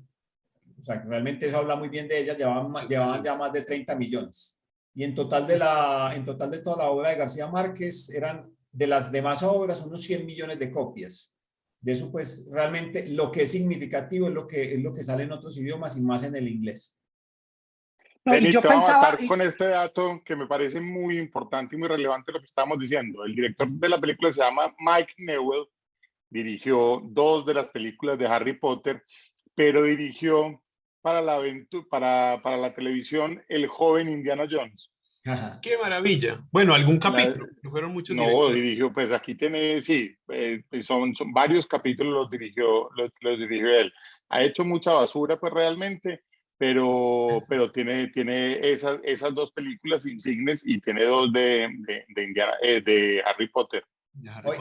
Speaker 2: o sea, realmente eso habla muy bien de ella, llevaban ya más de 30 millones. Y en total de toda la obra de García Márquez eran de las demás obras unos 100 millones de copias. De eso, pues, realmente lo que es significativo es lo que sale en otros idiomas y más en el inglés.
Speaker 4: No, y
Speaker 1: Benny,
Speaker 4: yo
Speaker 1: te voy a
Speaker 4: pensaba,
Speaker 1: matar con este dato que me parece muy importante y muy relevante lo que estamos diciendo. El director de la película se llama Mike Newell, dirigió 2 de las películas de Harry Potter, pero dirigió para la televisión El joven Indiana Jones.
Speaker 3: ¡Qué maravilla! Bueno, algún capítulo, que fueron muchos
Speaker 1: No,
Speaker 3: directores.
Speaker 1: dirigió, pues aquí tiene, sí, son varios capítulos los dirigió él. Ha hecho mucha basura, pues realmente, pero tiene esas 2 películas insignes y tiene 2 de Harry Potter.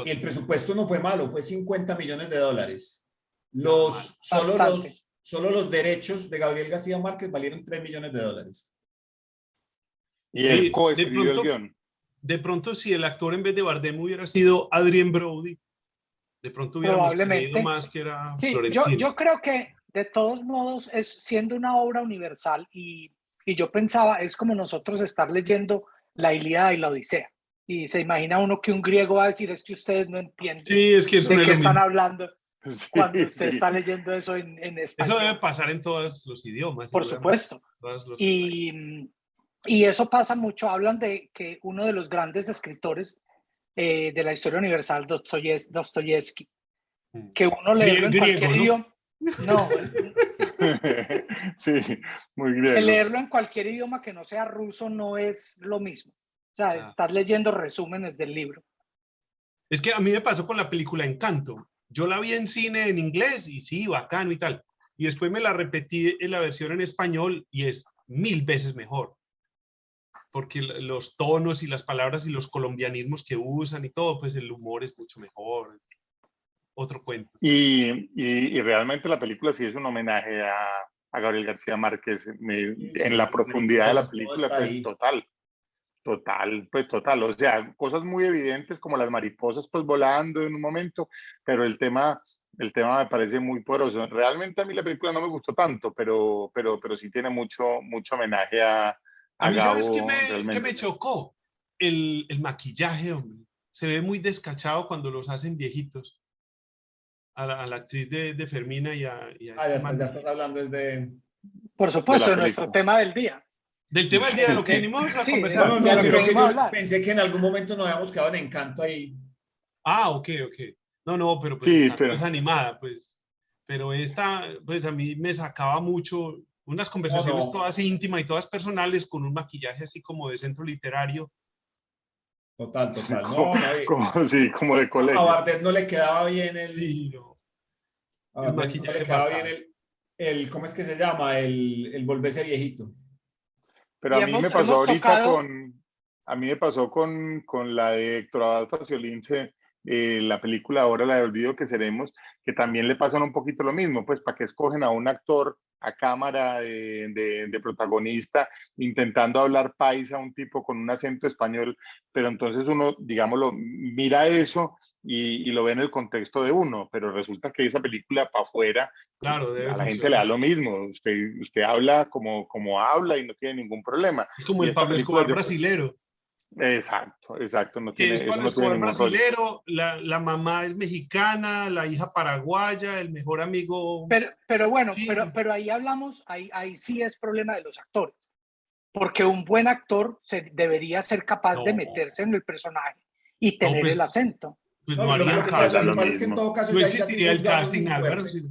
Speaker 2: Y el presupuesto no fue malo, fue 50 millones de dólares.
Speaker 4: bastante.
Speaker 2: Solo los derechos de Gabriel García Márquez valieron 3 millones de dólares.
Speaker 1: Y él
Speaker 3: De
Speaker 1: coescribió el guión.
Speaker 3: De pronto, si el actor en vez de Bardem hubiera sido Adrien Brody, de pronto hubiéramos creído
Speaker 4: Probablemente.
Speaker 3: más que era
Speaker 4: Sí,
Speaker 3: Florentino.
Speaker 4: yo creo que de todos modos es siendo una obra universal y yo pensaba, es como nosotros estar leyendo la Ilíada y la Odisea. Y se imagina uno que un griego va a decir, es que ustedes no entienden
Speaker 3: Sí, es que eso
Speaker 4: de
Speaker 3: no es
Speaker 4: qué
Speaker 3: lo
Speaker 4: están
Speaker 3: mismo.
Speaker 4: hablando
Speaker 1: Sí,
Speaker 4: cuando usted
Speaker 1: sí.
Speaker 4: está leyendo eso en español.
Speaker 3: Eso debe pasar en todos los idiomas.
Speaker 4: Por supuesto. Y eso pasa mucho. Hablan de que uno de los grandes escritores de la historia universal, Dostoyevsky, que uno leerlo en cualquier
Speaker 3: Griego, ¿no?
Speaker 4: idioma. No,
Speaker 1: Sí, muy
Speaker 4: que
Speaker 1: griego.
Speaker 4: leerlo en cualquier idioma que no sea ruso no es lo mismo. O sea, estás leyendo resúmenes del libro.
Speaker 3: Es que a mí me pasó con la película Encanto. Yo la vi en cine en inglés y sí, bacano y tal. Y después me la repetí en la versión en español y es 1000 veces mejor. Porque los tonos y las palabras y los colombianismos que usan y todo, pues el humor es mucho mejor. Otro cuento.
Speaker 1: Y realmente la película sí es un homenaje a Gabriel García Márquez en la profundidad de la película, pues total. O sea, cosas muy evidentes como las mariposas pues volando en un momento, pero el tema me parece muy poderoso. Realmente a mí la película no me gustó tanto, pero sí tiene mucho homenaje a
Speaker 3: A mí, ¿sabes qué
Speaker 1: Gabo
Speaker 3: me
Speaker 1: realmente.
Speaker 3: chocó? El maquillaje, hombre. Se ve muy descachado cuando los hacen viejitos. A la actriz de Fermina y a
Speaker 2: ya estás hablando desde...
Speaker 4: Por
Speaker 1: De
Speaker 4: supuesto,
Speaker 1: la
Speaker 4: de nuestro
Speaker 1: película.
Speaker 4: tema del día.
Speaker 3: Del tema del día, de lo que venimos a
Speaker 4: Sí,
Speaker 3: conversar.
Speaker 4: de lo que
Speaker 2: sino que
Speaker 4: venimos a
Speaker 2: yo
Speaker 4: hablar.
Speaker 2: pensé que en algún momento nos habíamos quedado en Encanto ahí.
Speaker 3: Ah, ok. No, pero pues
Speaker 1: Sí,
Speaker 3: Encanto es
Speaker 1: pero
Speaker 3: animada, pues. Pero esta, pues a mí me sacaba mucho unas conversaciones
Speaker 2: No.
Speaker 3: todas íntimas y todas personales con un maquillaje así como de centro literario.
Speaker 2: Total.
Speaker 1: como,
Speaker 2: No.
Speaker 1: como de
Speaker 2: A
Speaker 1: colegio.
Speaker 2: Bardet no le quedaba bien
Speaker 3: Sí, no.
Speaker 2: a
Speaker 3: El
Speaker 2: Bardet no le
Speaker 3: maquillaje
Speaker 2: quedaba
Speaker 3: bacán.
Speaker 2: bien ¿cómo es que se llama? El volverse viejito.
Speaker 1: Pero
Speaker 4: Y
Speaker 1: a mí me pasó
Speaker 4: hemos
Speaker 1: ahorita
Speaker 4: tocado...
Speaker 1: a mí me pasó con la de Héctor Abad Faciolince, la película Ahora la de Olvido que seremos, que también le pasan un poquito lo mismo, pues para que escogen a un actor a cámara de protagonista, intentando hablar paisa, un tipo con un acento español, pero entonces uno, digámoslo, mira eso y lo ve en el contexto de uno, pero resulta que esa película para afuera, pues,
Speaker 3: Claro, debe
Speaker 1: a la gente le da
Speaker 3: funcionar.
Speaker 1: lo mismo, usted habla como habla y no tiene ningún problema.
Speaker 3: Es como
Speaker 1: Y
Speaker 3: el
Speaker 1: esta
Speaker 3: Pablo
Speaker 1: película
Speaker 3: Escobar
Speaker 1: yo...
Speaker 3: brasilero.
Speaker 1: Exacto,
Speaker 3: Que es
Speaker 1: eso
Speaker 3: Pablo
Speaker 1: no tiene
Speaker 3: Escobar
Speaker 1: ningún problema.
Speaker 3: brasilero, la mamá es mexicana, la hija paraguaya, el mejor amigo.
Speaker 4: Pero bueno,
Speaker 3: Sí,
Speaker 4: pero ahí hablamos, ahí sí es problema de los actores. Porque un buen actor debería ser capaz de
Speaker 3: no,
Speaker 4: meterse en el personaje y
Speaker 3: no,
Speaker 4: tener el
Speaker 3: pues
Speaker 4: acento.
Speaker 3: pues
Speaker 2: No,
Speaker 3: no
Speaker 2: lo
Speaker 3: harían
Speaker 2: que
Speaker 3: caso.
Speaker 2: pasa,
Speaker 1: lo
Speaker 2: es que en
Speaker 1: mismo.
Speaker 2: todo caso
Speaker 3: No
Speaker 2: ya
Speaker 3: existiría el
Speaker 2: juzgamos
Speaker 3: casting,
Speaker 2: muy
Speaker 3: Álvaro.
Speaker 2: fuerte.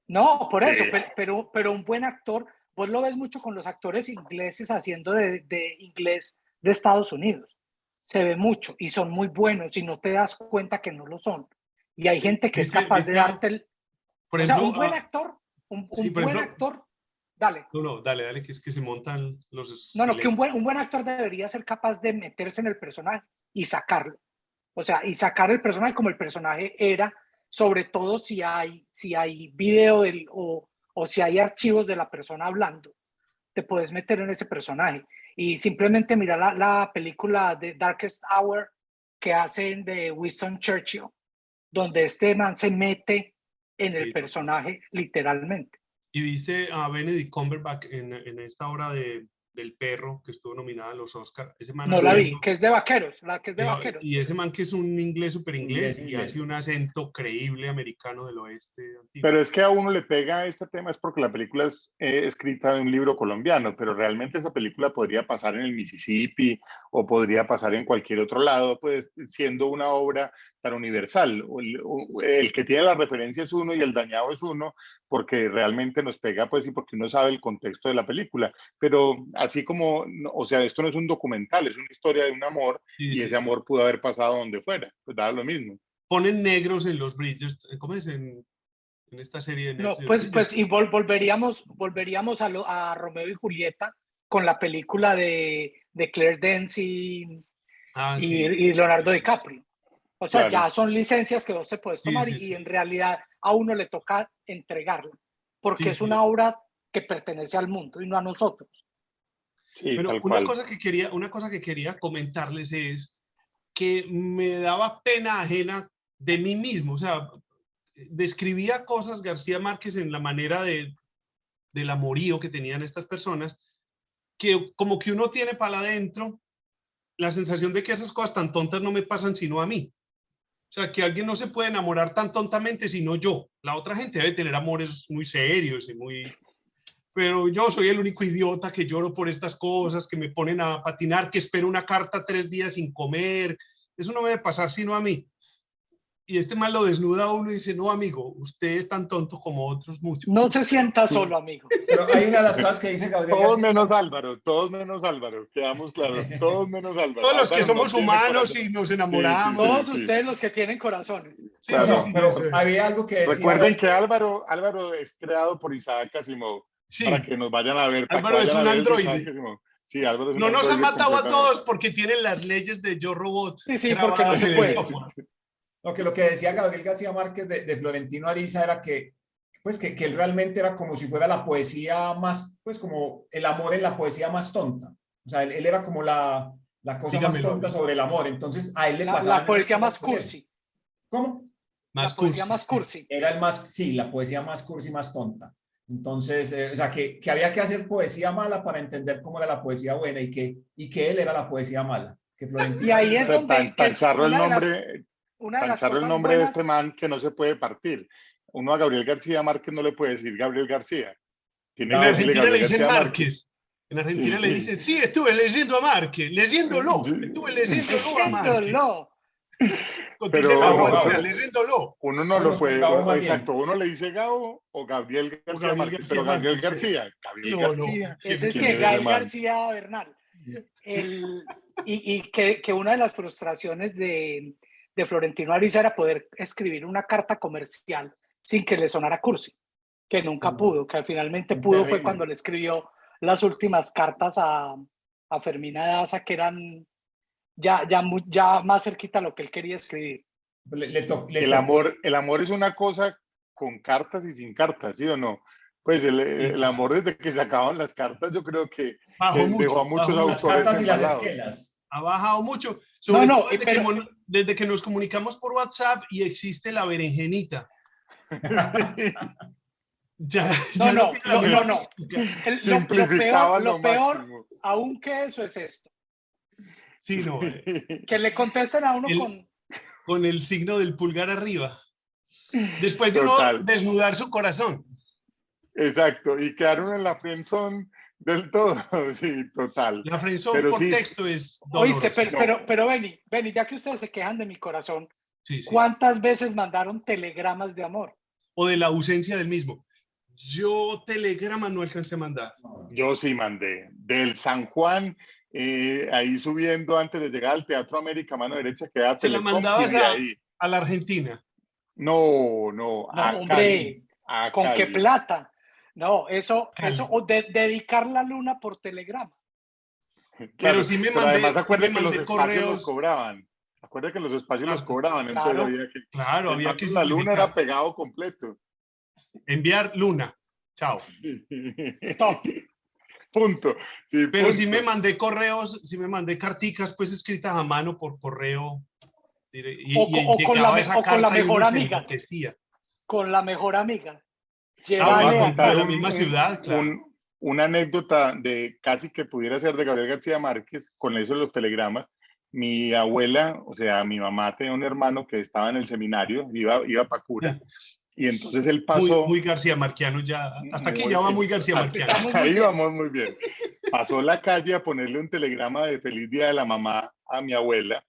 Speaker 4: No, por eso,
Speaker 1: Sí.
Speaker 4: pero un buen actor, vos lo ves mucho con los actores ingleses haciendo de inglés de Estados Unidos. Se ve mucho y son muy buenos y no te das cuenta que no lo son. Y hay gente que es capaz de darte el...
Speaker 3: Por
Speaker 4: O sea,
Speaker 3: ejemplo,
Speaker 4: un buen actor,
Speaker 3: sí,
Speaker 4: un
Speaker 3: por
Speaker 4: buen
Speaker 3: ejemplo,
Speaker 4: actor, dale.
Speaker 3: no, dale, que es que se montan los
Speaker 4: No, que
Speaker 3: elenco.
Speaker 4: un buen actor debería ser capaz de meterse en el personaje y sacarlo. O sea, y sacar el personaje como el personaje era, sobre todo si hay video o si hay archivos de la persona hablando, te puedes meter en ese personaje. Y simplemente mirar la película de Darkest Hour que hacen de Winston Churchill, donde este man se mete en el
Speaker 3: Sí, total.
Speaker 4: personaje literalmente.
Speaker 3: Y viste a Benedict Cumberbatch en esta obra del perro que estuvo nominada a los Oscar. Ese man
Speaker 4: No
Speaker 3: hace
Speaker 4: la
Speaker 3: un-
Speaker 4: vi, que es de vaqueros, la que es de vaqueros.
Speaker 3: y ese man que es un inglés super
Speaker 2: Inglés,
Speaker 3: inglés y hace
Speaker 2: inglés.
Speaker 3: un acento creíble americano del oeste antiguo.
Speaker 1: Pero es que a uno le pega este tema es porque la película es escrita de un libro colombiano, pero realmente esa película podría pasar en el Mississippi o podría pasar en cualquier otro lado, pues siendo una obra tan universal. El que tiene la referencia es uno y el dañado es uno, porque realmente nos pega, pues, y porque uno sabe el contexto de la película. Pero así como, o sea, esto no es un documental, es una historia de un amor
Speaker 3: Sí,
Speaker 1: y
Speaker 3: sí,
Speaker 1: ese
Speaker 3: sí.
Speaker 1: amor pudo haber pasado donde fuera, pues da lo mismo.
Speaker 3: Ponen negros en los Bridges. ¿Cómo es en esta serie de
Speaker 4: No,
Speaker 3: Netflix?
Speaker 4: pues y volveríamos a Romeo y Julieta con la película de Claire Danes
Speaker 3: Ah, sí.
Speaker 4: y Leonardo DiCaprio. O sea,
Speaker 1: Claro.
Speaker 4: ya son licencias que vos te puedes
Speaker 3: Sí,
Speaker 4: tomar
Speaker 3: sí,
Speaker 4: y
Speaker 3: sí.
Speaker 4: en realidad a uno le toca entregarla, porque
Speaker 3: Sí,
Speaker 4: es
Speaker 3: sí.
Speaker 4: una obra que pertenece al mundo y no a nosotros.
Speaker 1: Sí,
Speaker 3: Bueno,
Speaker 1: tal cual.
Speaker 3: una cosa que quería comentarles es que me daba pena ajena de mí mismo. O sea, describía cosas García Márquez en la manera del amorío que tenían estas personas, que como que uno tiene para adentro la sensación de que esas cosas tan tontas no me pasan sino a mí. O sea, que alguien no se puede enamorar tan tontamente sino yo. La otra gente debe tener amores muy serios y muy... Pero yo soy el único idiota que lloro por estas cosas, que me ponen a patinar, que espero una carta 3 días sin comer. Eso no me debe pasar sino a mí. Y este mal lo desnuda a uno y dice, no, amigo, usted es tan tonto como otros muchos.
Speaker 4: No se sienta solo, amigo.
Speaker 2: Pero hay una de las cosas que dice Gabriel
Speaker 1: Todos
Speaker 2: García
Speaker 1: menos
Speaker 2: Márquez.
Speaker 1: Álvaro, todos menos Álvaro, quedamos claros, todos menos Álvaro.
Speaker 3: Todos los que
Speaker 1: Álvaro no
Speaker 3: somos
Speaker 1: tiene
Speaker 3: humanos
Speaker 1: corazón.
Speaker 3: y nos
Speaker 1: Sí,
Speaker 3: enamoramos.
Speaker 4: Todos
Speaker 1: sí.
Speaker 4: ustedes los que tienen corazones.
Speaker 3: Sí,
Speaker 2: No,
Speaker 3: sí,
Speaker 1: Claro.
Speaker 2: no,
Speaker 3: sí,
Speaker 2: pero
Speaker 3: eso es.
Speaker 2: había algo que decía.
Speaker 1: Recuerden que Álvaro es creado por Isaac Asimov, para
Speaker 3: Sí,
Speaker 1: que nos vayan a ver, para que
Speaker 3: Álvaro es
Speaker 1: vayan a
Speaker 3: un
Speaker 1: ver el de Isaac
Speaker 3: androide.
Speaker 1: Asimov. Sí, Álvaro es un
Speaker 3: No nos han
Speaker 1: androide
Speaker 3: matado a
Speaker 1: completamente.
Speaker 3: todos porque tienen las leyes de Yo Robot
Speaker 4: Sí, porque no
Speaker 3: grabadas
Speaker 4: se
Speaker 3: en el
Speaker 4: puede.
Speaker 3: software.
Speaker 2: Lo que decía Gabriel García Márquez de Florentino Ariza era que, pues, que él realmente era como si fuera la poesía más, pues como el amor en la poesía más tonta. O sea, él era como la cosa más
Speaker 3: Dígamelo a
Speaker 2: tonta
Speaker 3: mí.
Speaker 2: sobre el amor. Entonces a él le
Speaker 4: La
Speaker 2: pasaban esas
Speaker 4: poesía
Speaker 2: cosas
Speaker 4: más
Speaker 2: por eso.
Speaker 4: cursi.
Speaker 2: ¿Cómo?
Speaker 3: Más
Speaker 4: La poesía
Speaker 3: cursi,
Speaker 4: más
Speaker 3: sí.
Speaker 4: cursi.
Speaker 2: Era el más, sí, la poesía más cursi, más tonta. Entonces, o sea, que había que hacer poesía mala para entender cómo era la poesía buena y que él era la poesía mala. Que
Speaker 4: Y
Speaker 2: Florentino
Speaker 4: ahí
Speaker 1: O
Speaker 4: es
Speaker 2: Ariza,
Speaker 1: sea,
Speaker 4: donde, que
Speaker 1: tan
Speaker 4: es
Speaker 1: charro el
Speaker 4: una de las cosas
Speaker 1: nombre de este
Speaker 4: buenas.
Speaker 1: man que no se puede partir. Uno a Gabriel García Márquez no le puede decir Gabriel García. Tiene
Speaker 3: En
Speaker 1: que decirle
Speaker 3: Argentina le
Speaker 1: Gabriel
Speaker 3: dicen
Speaker 1: García Márquez.
Speaker 3: Márquez. En Argentina le
Speaker 1: Sí.
Speaker 3: dicen, sí, estuve leyendo a Márquez, leyéndolo. Estuve leyéndolo a Márquez.
Speaker 4: Leyéndolo.
Speaker 3: Con tilde
Speaker 1: Pero
Speaker 2: Gabo,
Speaker 3: permanente,
Speaker 2: Gabo.
Speaker 3: leyéndolo.
Speaker 1: uno no lo
Speaker 2: Vámonos con
Speaker 1: puede,
Speaker 2: Gabo más
Speaker 1: exacto,
Speaker 2: bien.
Speaker 1: uno le dice Gabo o Gabriel
Speaker 3: O
Speaker 1: García
Speaker 3: Gabriel
Speaker 1: Márquez,
Speaker 3: García
Speaker 1: pero Gabriel
Speaker 3: Márquez.
Speaker 1: García, Gabriel
Speaker 3: No, no.
Speaker 1: García.
Speaker 4: Ese es
Speaker 1: ¿Quién
Speaker 4: que
Speaker 1: es ese
Speaker 4: Gael
Speaker 1: man?
Speaker 4: García Bernal. Y que una de las frustraciones de Florentino Ariza era poder escribir una carta comercial sin que le sonara cursi, que nunca pudo, que finalmente pudo fue cuando le escribió las últimas cartas a Fermina Daza, que eran ya más cerquita a lo que él quería escribir.
Speaker 2: Le tocó.
Speaker 1: El amor es una cosa con cartas y sin cartas, ¿sí o no? Pues el amor desde que se acaban las cartas, yo creo que dejó a muchos
Speaker 2: Las
Speaker 1: autores
Speaker 2: cartas y las
Speaker 1: embalados.
Speaker 2: esquelas.
Speaker 3: Ha bajado mucho. Sobre
Speaker 4: No,
Speaker 3: todo desde que nos comunicamos por WhatsApp y existe la berenjenita.
Speaker 4: No. Lo
Speaker 1: Simplificaba lo
Speaker 4: peor,
Speaker 1: máximo.
Speaker 4: aún que eso es esto.
Speaker 3: Sí, no.
Speaker 4: Que le contesten a uno
Speaker 3: con el signo del pulgar arriba. Después de
Speaker 1: Total.
Speaker 3: uno desnudar su corazón.
Speaker 1: Exacto, y quedaron en la friendzone del todo, sí, total.
Speaker 3: La friendzone
Speaker 1: Pero
Speaker 3: por
Speaker 1: sí.
Speaker 3: texto es doloroso.
Speaker 4: Oíste, pero Benny, ya que ustedes se quejan de mi corazón,
Speaker 3: Sí, sí.
Speaker 4: ¿Cuántas veces mandaron telegramas de amor?
Speaker 3: O de la ausencia del mismo. Yo telegrama no alcancé a mandar.
Speaker 1: Yo sí mandé. Del San Juan, ahí subiendo antes de llegar al Teatro América, mano derecha, queda
Speaker 3: ¿Se la
Speaker 1: Telecom, y
Speaker 3: mandabas
Speaker 1: de ahí.
Speaker 3: a la Argentina?
Speaker 1: No, no,
Speaker 4: No,
Speaker 1: a Cali.
Speaker 4: hombre,
Speaker 1: A
Speaker 4: ¿con qué
Speaker 1: Cali.
Speaker 4: plata? No, eso,
Speaker 3: Cali.
Speaker 4: o dedicar la luna por telegrama.
Speaker 3: Pero
Speaker 1: Claro, pero además
Speaker 3: sí me
Speaker 1: acuerde que los
Speaker 3: mandé
Speaker 1: espacios los
Speaker 3: correos.
Speaker 1: cobraban. Acuerde que los espacios los
Speaker 3: Ah,
Speaker 1: cobraban, entonces
Speaker 4: Claro,
Speaker 1: había que.
Speaker 3: claro,
Speaker 1: El
Speaker 3: había
Speaker 1: mando
Speaker 3: que
Speaker 1: en la luna era
Speaker 3: simplificar.
Speaker 1: pegado completo.
Speaker 3: Enviar luna. Chao.
Speaker 4: stop.
Speaker 1: Punto. Sí,
Speaker 3: Pero sí me
Speaker 1: punto.
Speaker 3: mandé correos, sí me mandé carticas pues escritas a mano por correo. Y
Speaker 4: O con
Speaker 3: llegaba esa
Speaker 4: o con la
Speaker 3: carta y
Speaker 4: mejor
Speaker 3: uno se
Speaker 4: amiga.
Speaker 3: enloquecía.
Speaker 4: Con la mejor amiga.
Speaker 3: Ah,
Speaker 1: Le voy a
Speaker 3: bueno,
Speaker 4: Llévale a
Speaker 3: de
Speaker 1: contar
Speaker 3: la
Speaker 4: tal.
Speaker 3: misma ciudad, claro.
Speaker 1: una anécdota de casi que pudiera ser de Gabriel García Márquez con eso de los telegramas. Mi abuela, o sea, mi mamá tenía un hermano que estaba en el seminario, iba para cura, y entonces él
Speaker 3: Muy,
Speaker 1: pasó,
Speaker 3: muy García Marquiano ya. Hasta aquí ya va
Speaker 1: muy,
Speaker 3: muy García Marquiano.
Speaker 4: Empezamos muy
Speaker 1: ahí
Speaker 4: bien.
Speaker 1: vamos muy bien. Pasó la calle a ponerle un telegrama de feliz día de la mamá a mi abuela,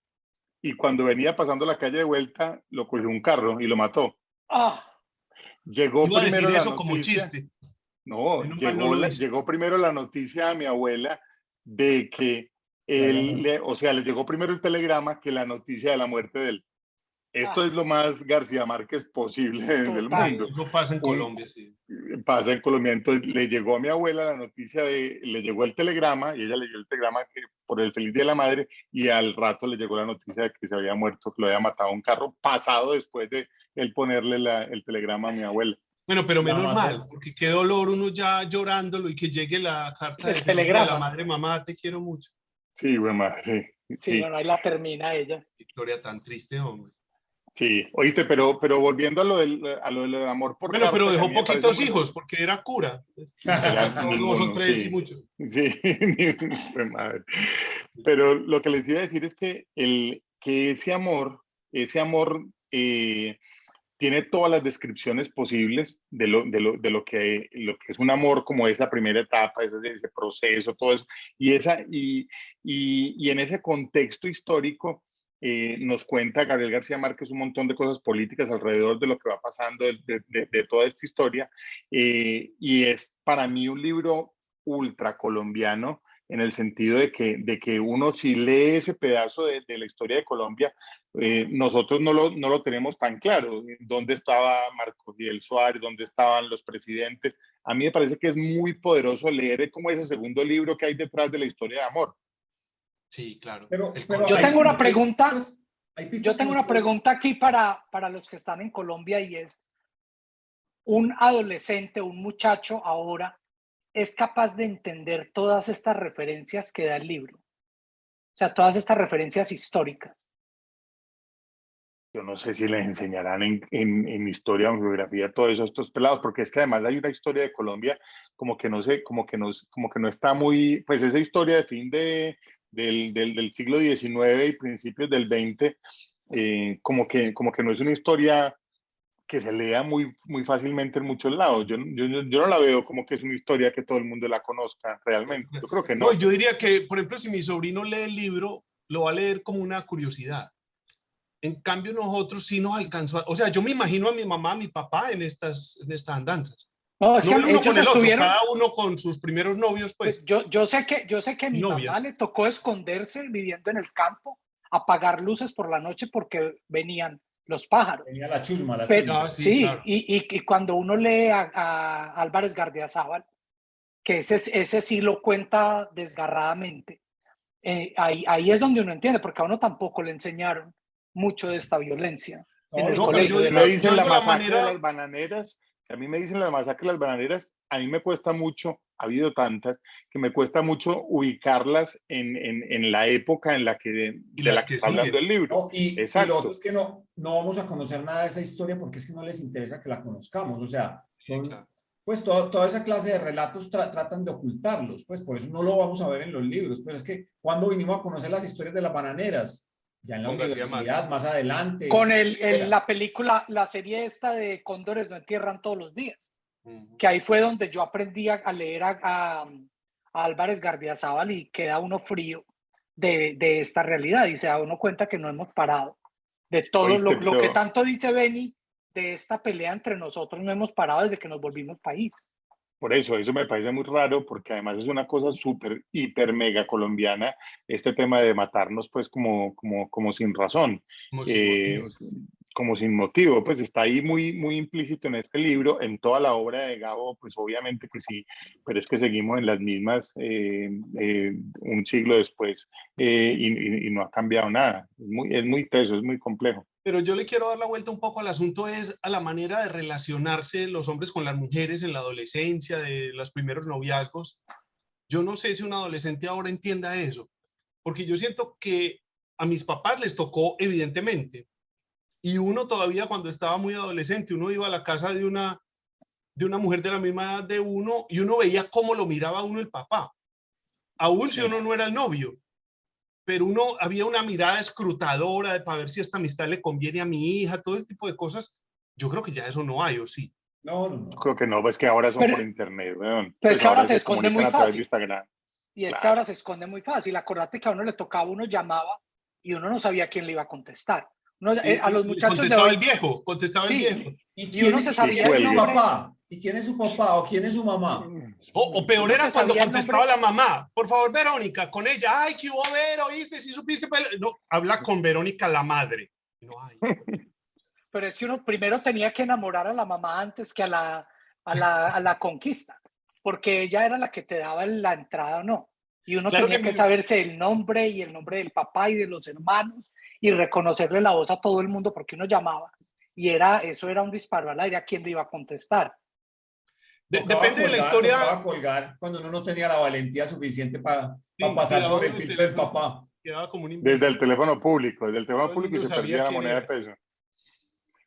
Speaker 1: y cuando venía pasando la calle de vuelta, lo cogió un carro y lo mató.
Speaker 4: Ah,
Speaker 1: Llegó
Speaker 3: Iba a decir
Speaker 1: primero la
Speaker 3: eso como
Speaker 1: noticia.
Speaker 3: chiste.
Speaker 1: No,
Speaker 3: Menos mal no lo hizo.
Speaker 1: llegó primero la noticia a mi abuela de que
Speaker 2: Se había muerto.
Speaker 1: o sea, le llegó primero el telegrama que la noticia de la muerte de él. Esto
Speaker 4: ah,
Speaker 1: es lo más García Márquez posible del
Speaker 4: total.
Speaker 1: mundo.
Speaker 3: Eso pasa en
Speaker 1: Un,
Speaker 3: Colombia, sí.
Speaker 1: pasa en Colombia, entonces le llegó a mi abuela la noticia le llegó el telegrama y ella leyó el telegrama por el feliz día de la madre y al rato le llegó la noticia de que se había muerto, que lo había matado un carro pasado después de él ponerle el telegrama a mi abuela.
Speaker 3: Bueno, pero
Speaker 2: La
Speaker 3: menos mal,
Speaker 2: mató.
Speaker 3: porque qué dolor uno ya llorándolo y que llegue la carta de
Speaker 4: El
Speaker 3: feliz día de la
Speaker 4: telegrama.
Speaker 3: madre, mamá, te quiero mucho.
Speaker 1: Sí, güey, madre.
Speaker 4: Sí,
Speaker 1: Sí.
Speaker 4: bueno, ahí la termina ella.
Speaker 3: Historia tan triste, hombre.
Speaker 1: Sí, oíste, pero volviendo a lo del amor por
Speaker 3: Bueno, pero
Speaker 1: carta, que a
Speaker 3: dejó
Speaker 1: mí me parece
Speaker 3: poquitos
Speaker 1: muy
Speaker 3: hijos
Speaker 1: bonito.
Speaker 3: porque era cura.
Speaker 1: Era
Speaker 3: Dos o
Speaker 1: ninguno,
Speaker 3: tres y
Speaker 1: sí.
Speaker 3: mucho.
Speaker 1: Sí, fue madre. Pero lo que les iba a decir es que ese amor tiene todas las descripciones posibles lo que es un amor, como es la primera etapa, ese proceso, todo eso. Y en ese contexto histórico nos cuenta Gabriel García Márquez un montón de cosas políticas alrededor de lo que va pasando de toda esta historia. Y es para mí un libro ultra colombiano en el sentido de que uno si lee ese pedazo de la historia de Colombia, nosotros no lo tenemos tan claro. ¿Dónde estaba Marco Fidel Suárez? ¿Dónde estaban los presidentes? A mí me parece que es muy poderoso leer como ese segundo libro que hay detrás de la historia de amor.
Speaker 3: Sí, claro.
Speaker 2: Pero
Speaker 4: Yo tengo una pregunta.
Speaker 2: Hay
Speaker 4: Yo
Speaker 2: pistas que
Speaker 4: tengo
Speaker 2: nos
Speaker 4: una
Speaker 2: pueden...
Speaker 4: pregunta aquí para los que están en Colombia y es, ¿un adolescente, un muchacho ahora es capaz de entender todas estas referencias que da el libro? O sea, todas estas referencias históricas.
Speaker 1: Yo no sé si les enseñarán en historia o en geografía todo eso a estos pelados, porque es que además hay una historia de Colombia como que no sé, como que no está muy, pues esa historia de fin del siglo XIX y principios del XX, como que no es una historia que se lea muy fácilmente en muchos lados. Yo no la veo como que es una historia que todo el mundo la conozca realmente. Yo creo que
Speaker 2: Es
Speaker 3: No,
Speaker 1: no.
Speaker 3: yo diría que, por ejemplo, si mi sobrino lee el libro, lo va a leer como una curiosidad. En cambio, nosotros sí nos alcanzó. O sea, yo me imagino a mi mamá, a mi papá en estas andanzas.
Speaker 4: No, es
Speaker 3: No
Speaker 4: que
Speaker 3: el uno
Speaker 4: ellos
Speaker 3: con el otro,
Speaker 4: estuvieron,
Speaker 3: cada uno con sus primeros novios, pues,
Speaker 4: yo sé que a
Speaker 3: y
Speaker 4: mi mamá
Speaker 3: novias.
Speaker 4: le tocó esconderse viviendo en el campo, apagar luces por la noche porque venían los pájaros.
Speaker 2: Tenía la chusma, la
Speaker 4: Pero,
Speaker 2: chusma.
Speaker 3: Ah, sí,
Speaker 4: sí,
Speaker 3: claro.
Speaker 4: y cuando uno lee a Álvarez Gardiazabal, que ese sí lo cuenta desgarradamente, ahí es donde uno entiende, porque a uno tampoco le enseñaron mucho de esta violencia en
Speaker 2: No,
Speaker 4: el
Speaker 3: No, pero
Speaker 4: colegio.
Speaker 1: A mí
Speaker 3: yo,
Speaker 1: me
Speaker 3: yo
Speaker 1: dicen la
Speaker 3: digo la
Speaker 1: masacre de
Speaker 3: manera,
Speaker 1: las bananeras, a mí me dicen la masacre de las bananeras, a mí me cuesta mucho, ha habido tantas, que me cuesta mucho ubicarlas en la época en la
Speaker 3: y
Speaker 1: de la
Speaker 3: las
Speaker 1: que
Speaker 3: que
Speaker 1: está hablando
Speaker 3: siguen.
Speaker 1: el libro.
Speaker 2: no, y lo otro
Speaker 1: Exacto.
Speaker 2: es que no vamos a conocer nada de esa historia porque es que no les interesa que la conozcamos. O sea,
Speaker 3: Sí,
Speaker 2: son,
Speaker 3: claro.
Speaker 2: pues toda esa clase de relatos tratan de ocultarlos, pues por eso no lo vamos a ver en los libros. Pues es que cuando vinimos a conocer las historias de las bananeras, ya en la
Speaker 3: Con García Márquez.
Speaker 2: universidad, más adelante,
Speaker 4: Con
Speaker 2: era.
Speaker 4: la película, la serie esta de Cóndores no entierran todos los días,
Speaker 3: Ujú.
Speaker 4: que ahí fue donde yo aprendí a leer a Álvarez Gardiazabal y queda uno frío de esta realidad y se da uno cuenta que no hemos parado De todo
Speaker 1: Oíste,
Speaker 4: lo que
Speaker 1: pero
Speaker 4: tanto dice Benny, de esta pelea entre nosotros no hemos parado desde que nos volvimos país.
Speaker 1: por eso me parece muy raro, porque además es una cosa súper, hiper, mega colombiana, este tema de matarnos pues como sin razón,
Speaker 3: Como sin
Speaker 1: eh,
Speaker 3: motivo.
Speaker 1: como sin motivo, pues está ahí muy implícito en este libro, en toda la obra de Gabo, pues obviamente que sí, pero es que seguimos en las mismas un siglo después y no ha cambiado nada, es muy teso, es muy complejo.
Speaker 3: Pero yo le quiero dar la vuelta un poco al asunto, es a la manera de relacionarse los hombres con las mujeres en la adolescencia, de los primeros noviazgos. Yo no sé si un adolescente ahora entienda eso, porque yo siento que a mis papás les tocó evidentemente, y uno todavía cuando estaba muy adolescente, uno iba a la casa de una mujer de la misma edad de uno y uno veía cómo lo miraba a uno el papá, aún si
Speaker 1: Sí.
Speaker 3: uno no era el novio, pero uno había una mirada escrutadora de para ver si esta amistad le conviene a mi hija, todo ese tipo de cosas. Yo creo que ya eso no hay, ¿o sí?
Speaker 2: No, no, no.
Speaker 1: Creo que no, pues que ahora son por
Speaker 4: Pero,
Speaker 1: internet, weón.
Speaker 4: pero es
Speaker 1: Pues
Speaker 4: que ahora
Speaker 1: ahora
Speaker 4: se
Speaker 1: se
Speaker 4: esconde
Speaker 1: comunican
Speaker 4: muy
Speaker 1: a través de
Speaker 4: fácil.
Speaker 1: Instagram.
Speaker 4: Y es que
Speaker 1: Claro.
Speaker 4: ahora se esconde muy fácil. Acordate que a uno le tocaba, uno llamaba y uno no sabía quién le iba a contestar. A los
Speaker 3: Y
Speaker 4: muchachos de
Speaker 3: contestaba el
Speaker 4: hoy,
Speaker 3: viejo, contestaba el viejo.
Speaker 4: sí, y uno se
Speaker 1: Sí,
Speaker 4: sabía
Speaker 2: ¿Quién es
Speaker 4: el
Speaker 2: su
Speaker 1: cuelgue.
Speaker 4: nombre,
Speaker 2: papá? ¿Y quién es su papá o quién es su mamá?
Speaker 3: O peor
Speaker 4: uno se
Speaker 3: era cuando
Speaker 4: sabía el
Speaker 3: contestaba
Speaker 4: nombre,
Speaker 3: la mamá. Por favor, Verónica, con ella. Ay, ¿qué hubo, Vero? ¿Oíste? ¿Sí supiste? No, habla con Verónica, la madre. No, ay.
Speaker 4: pero es que uno primero tenía que enamorar a la mamá antes que a la conquista, porque ella era la que te daba la entrada o no. Y uno
Speaker 3: Claro que
Speaker 4: tenía que saberse el nombre y el nombre del papá y de los hermanos y reconocerle la voz a todo el mundo porque uno llamaba. Y eso era un disparo al aire a quién le iba a contestar.
Speaker 3: depende de la historia.
Speaker 2: Tocaba colgar cuando uno no tenía la valentía suficiente para
Speaker 3: Sí,
Speaker 2: pasar
Speaker 3: quedaba
Speaker 2: sobre
Speaker 3: uno
Speaker 2: el
Speaker 3: en el
Speaker 2: filtro del
Speaker 3: teléfono,
Speaker 2: papá.
Speaker 3: quedaba como un
Speaker 1: Desde
Speaker 3: imbécil.
Speaker 1: el teléfono
Speaker 3: Todo el
Speaker 1: público y
Speaker 3: mundo
Speaker 1: se
Speaker 3: sabía
Speaker 1: perdía la
Speaker 3: quién
Speaker 1: moneda de
Speaker 3: era.
Speaker 1: peso.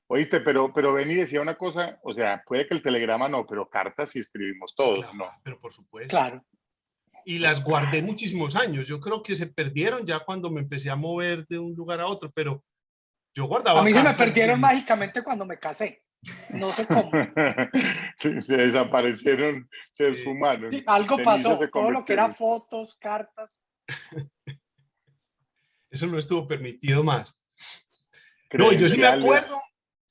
Speaker 1: Oíste, pero Benny decía una cosa, o sea, puede que el telegrama no, pero cartas sí escribimos todos,
Speaker 3: Claro,
Speaker 1: ¿no?
Speaker 3: pero por supuesto.
Speaker 4: Claro.
Speaker 3: Y las guardé muchísimos años. Yo creo que se perdieron ya cuando me empecé a mover de un lugar a otro, pero yo
Speaker 4: A
Speaker 3: guardaba
Speaker 4: mí se me
Speaker 3: cartas
Speaker 4: perdieron
Speaker 3: de...
Speaker 4: mágicamente cuando me casé. No sé cómo.
Speaker 1: Se desaparecieron, se
Speaker 3: de-
Speaker 1: esfumaron,
Speaker 4: Sí, algo
Speaker 1: cenizas se
Speaker 4: pasó. Todo lo que era
Speaker 1: convirtieron.
Speaker 4: fotos, cartas.
Speaker 3: eso no estuvo permitido más. No, y yo sí me
Speaker 1: Credenciales.
Speaker 3: acuerdo,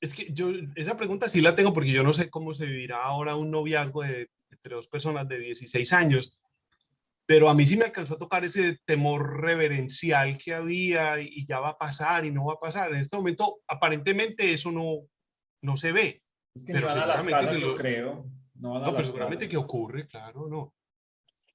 Speaker 3: es que yo esa pregunta sí la tengo porque yo no sé cómo se vivirá ahora un noviazgo entre dos personas de 16 años, pero a mí sí me alcanzó a tocar ese temor reverencial que había y ya va a pasar y no va a pasar. En este momento, aparentemente eso no se ve,
Speaker 2: Es que ni
Speaker 3: pero
Speaker 2: van a las
Speaker 3: seguramente
Speaker 2: casas,
Speaker 3: que
Speaker 2: yo creo. No van a
Speaker 3: no, pero
Speaker 2: las
Speaker 3: seguramente que
Speaker 2: casas.
Speaker 3: ocurre, claro, no.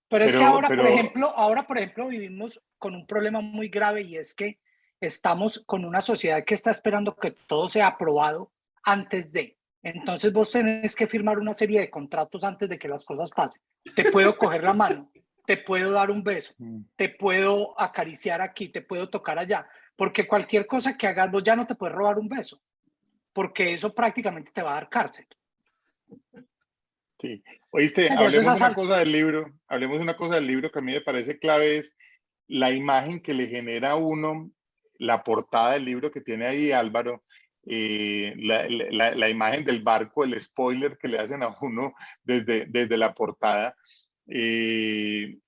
Speaker 4: Pero es que
Speaker 1: Pero,
Speaker 4: ahora, por ejemplo, vivimos con un problema muy grave y es que estamos con una sociedad que está esperando que todo sea aprobado antes de. Entonces vos tenés que firmar una serie de contratos antes de que las cosas pasen. Te puedo coger la mano, te puedo dar un beso, te puedo acariciar aquí, te puedo tocar allá, porque cualquier cosa que hagas vos ya no te puedes robar un beso, porque eso prácticamente te va a dar cárcel.
Speaker 1: sí. Oíste,
Speaker 4: Eso es asalto.
Speaker 1: hablemos una cosa del libro que a mí me parece clave es la imagen que le genera a uno, la portada del libro que tiene ahí Álvaro, la imagen del barco, el spoiler que le hacen a uno desde la portada,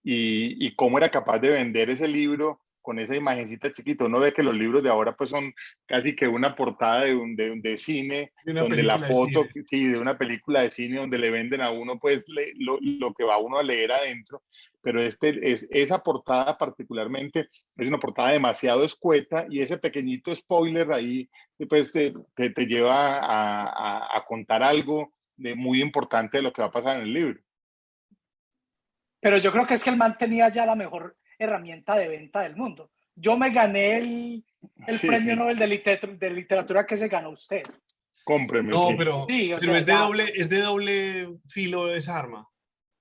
Speaker 1: y cómo era capaz de vender ese libro con esa imagencita chiquita. Uno ve que los libros de ahora pues son casi que una portada de cine,
Speaker 3: De una
Speaker 1: donde la
Speaker 3: película de
Speaker 1: foto,
Speaker 3: cine.
Speaker 1: sí, de una película de cine donde le venden a uno pues lo que va uno a leer adentro, pero esa portada particularmente es una portada demasiado escueta y ese pequeñito spoiler ahí pues te lleva a contar algo de muy importante de lo que va a pasar en el libro.
Speaker 4: Pero yo creo que es que el man tenía ya la mejor herramienta de venta del mundo. Yo me gané el premio
Speaker 1: Sí,
Speaker 4: Nobel de literatura que se ganó usted.
Speaker 1: cómpreme,
Speaker 3: No,
Speaker 1: sí.
Speaker 4: Sí, o
Speaker 3: pero
Speaker 4: sea, ya,
Speaker 3: es de doble filo esa arma.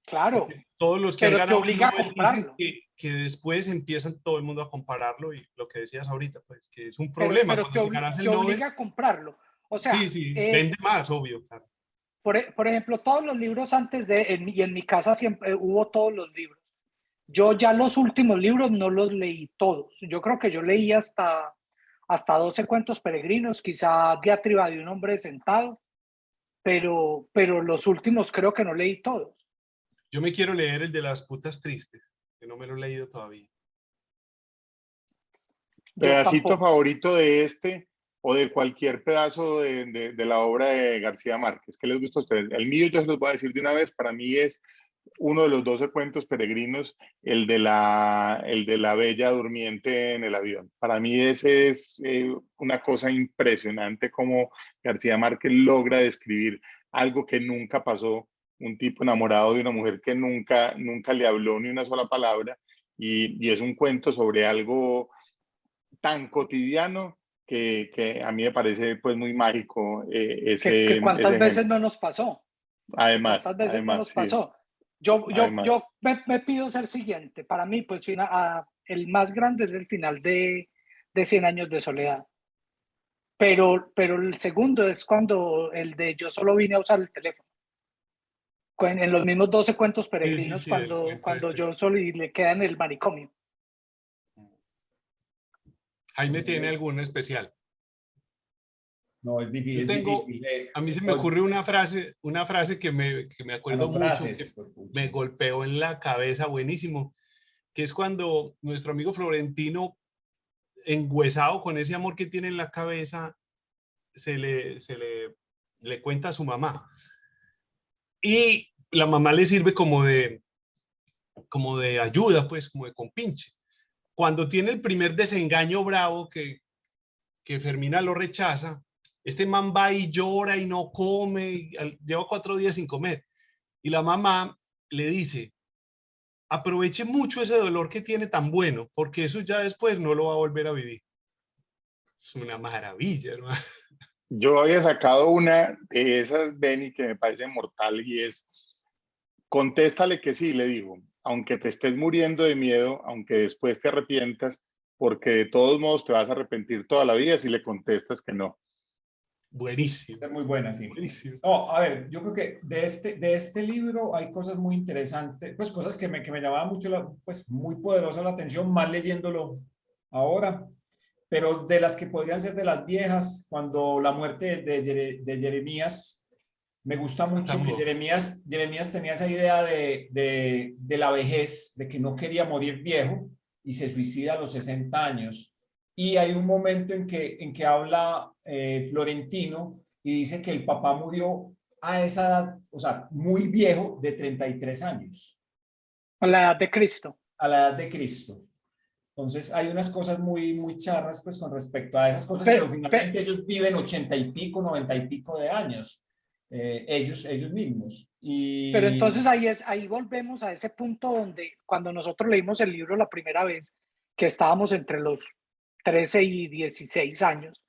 Speaker 4: claro,
Speaker 3: Porque todos los que han
Speaker 4: pero te
Speaker 3: ganado el
Speaker 4: obliga a
Speaker 3: Nobel dicen
Speaker 4: comprarlo.
Speaker 3: que después empiezan todo el mundo a compararlo y lo que decías ahorita, pues que es un problema.
Speaker 4: Pero
Speaker 3: Cuando te ganas
Speaker 4: te
Speaker 3: el Nobel,
Speaker 4: obliga a comprarlo. O
Speaker 3: sí,
Speaker 4: sea,
Speaker 3: sí, vende más, obvio. Claro.
Speaker 4: por ejemplo, todos los libros antes y en mi casa siempre hubo todos los libros. Yo ya los últimos libros no los leí todos. Yo creo que yo leí hasta 12 cuentos peregrinos, quizá Diatriba de un hombre sentado, pero los últimos creo que no leí todos.
Speaker 3: Yo me quiero leer el de las putas tristes, que no me lo he leído todavía.
Speaker 4: Yo
Speaker 1: Pedacito
Speaker 4: tampoco.
Speaker 1: favorito de este, o de cualquier pedazo de la obra de García Márquez. ¿Qué les gusta a ustedes? El mío, yo se los voy a decir de una vez, para mí es uno de los 12 cuentos peregrinos, el de la Bella Durmiente en el avión. Para mí ese es una cosa impresionante como García Márquez logra describir algo que nunca pasó, un tipo enamorado de una mujer que nunca le habló ni una sola palabra, y es un cuento sobre algo tan cotidiano que a mí me parece pues muy mágico
Speaker 4: Que cuántas
Speaker 1: ese
Speaker 4: veces
Speaker 1: ejemplo.
Speaker 4: no nos pasó.
Speaker 1: Además,
Speaker 4: ¿Cuántas veces no nos
Speaker 1: sí,
Speaker 4: pasó? Yo
Speaker 1: además.
Speaker 4: me pido ser siguiente. Para mí, pues el más grande es el final de 100 años de soledad. Pero el segundo es cuando el de yo solo vine a usar el teléfono. En los mismos 12 cuentos
Speaker 3: Sí, sí,
Speaker 4: peregrinos,
Speaker 3: sí, el cuento
Speaker 4: cuando
Speaker 3: este.
Speaker 4: yo solo y le queda en el manicomio.
Speaker 3: Jaime tiene alguna especial.
Speaker 2: No, es difícil,
Speaker 3: Yo
Speaker 2: es
Speaker 3: tengo,
Speaker 2: difícil.
Speaker 3: a mí se me ocurre una frase que me acuerdo
Speaker 2: No,
Speaker 3: mucho, que
Speaker 2: frases, por pucha.
Speaker 3: me golpeó en la cabeza, buenísimo, que es cuando nuestro amigo Florentino, engüesado con ese amor que tiene en la cabeza, le cuenta a su mamá. Y la mamá le sirve como de ayuda, pues, como de compinche. Cuando tiene el primer desengaño bravo que Fermina lo rechaza, este man va y llora y no come, lleva 4 días sin comer. Y la mamá le dice, aproveche mucho ese dolor que tiene tan bueno, porque eso ya después no lo va a volver a vivir. Es una maravilla, hermano.
Speaker 1: Yo había sacado una de esas, Benny, que me parece mortal, y es, contéstale que sí, le digo, aunque te estés muriendo de miedo, aunque después te arrepientas, porque de todos modos te vas a arrepentir toda la vida si le contestas que no.
Speaker 3: Buenísimo,
Speaker 2: Es muy buena, sí.
Speaker 3: buenísimo.
Speaker 2: No, a ver, yo creo que de este libro hay cosas muy interesantes, pues cosas que me llamaban mucho, pues muy poderosa la atención, más leyéndolo ahora, pero de las que podrían ser de las viejas, cuando la muerte de Jeremías, me gusta mucho que
Speaker 3: Tampoco.
Speaker 2: Jeremías tenía esa idea de la vejez, de que no quería morir viejo y se suicida a los 60 años. Y hay un momento en que habla Florentino y dice que el papá murió a esa edad, o sea, muy viejo, de 33 años,
Speaker 4: A la edad de Cristo.
Speaker 2: a la edad de Cristo. Entonces hay unas cosas muy charras pues con respecto a esas cosas, pero
Speaker 4: Pero,
Speaker 2: finalmente ellos viven 80 y pico, 90 y pico de años, ellos mismos.
Speaker 4: pero
Speaker 2: Y
Speaker 4: entonces ahí volvemos a ese punto donde cuando nosotros leímos el libro la primera vez, que estábamos entre los 13 y 16 años,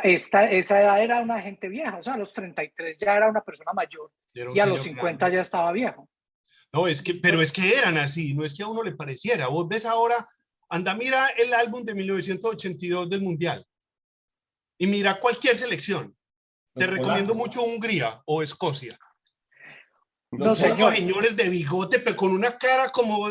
Speaker 4: esa edad era una gente vieja, o sea, a los 33 ya era una persona mayor
Speaker 3: Yo era un
Speaker 4: y a los
Speaker 3: señor
Speaker 4: 50
Speaker 3: grande.
Speaker 4: ya estaba viejo.
Speaker 3: No, pero es que eran así, no es que a uno le pareciera. Vos ves ahora, anda, mira el álbum de 1982 del Mundial y mira cualquier selección. Te
Speaker 2: los
Speaker 3: recomiendo
Speaker 2: polacos,
Speaker 3: mucho Hungría o Escocia.
Speaker 2: los
Speaker 4: No,
Speaker 3: Puros
Speaker 2: polacos,
Speaker 4: señor.
Speaker 3: señores de bigote, pero con una cara como,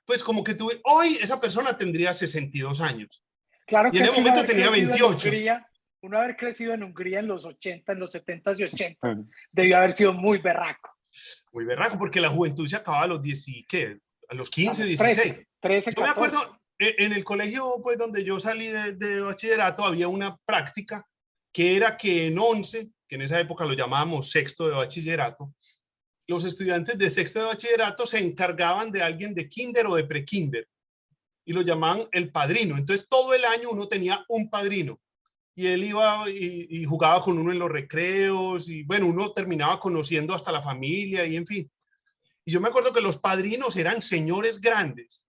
Speaker 3: pues como que tuve, hoy esa persona tendría 62 años
Speaker 4: Claro
Speaker 3: y en
Speaker 4: que
Speaker 3: ese
Speaker 4: es que uno
Speaker 3: momento
Speaker 4: haber
Speaker 3: tenía
Speaker 4: crecido en
Speaker 3: 28.
Speaker 4: Hungría, uno haber crecido en Hungría en los 80, en los 70 y 80, debió haber sido muy berraco.
Speaker 3: Muy berraco, porque la juventud se acababa a los 10, ¿qué? A los
Speaker 4: A
Speaker 3: 15,
Speaker 4: los
Speaker 3: 16.
Speaker 4: 13,
Speaker 3: Yo me
Speaker 4: 14.
Speaker 3: acuerdo, en el colegio pues donde yo salí de bachillerato había una práctica que era que en 11, que en esa época lo llamábamos sexto de bachillerato, los estudiantes de sexto de bachillerato se encargaban de alguien de kinder o de prekinder y lo llamaban el padrino. Entonces todo el año uno tenía un padrino y él iba y jugaba con uno en los recreos y bueno, uno terminaba conociendo hasta la familia y en fin. Y yo me acuerdo que los padrinos eran señores grandes,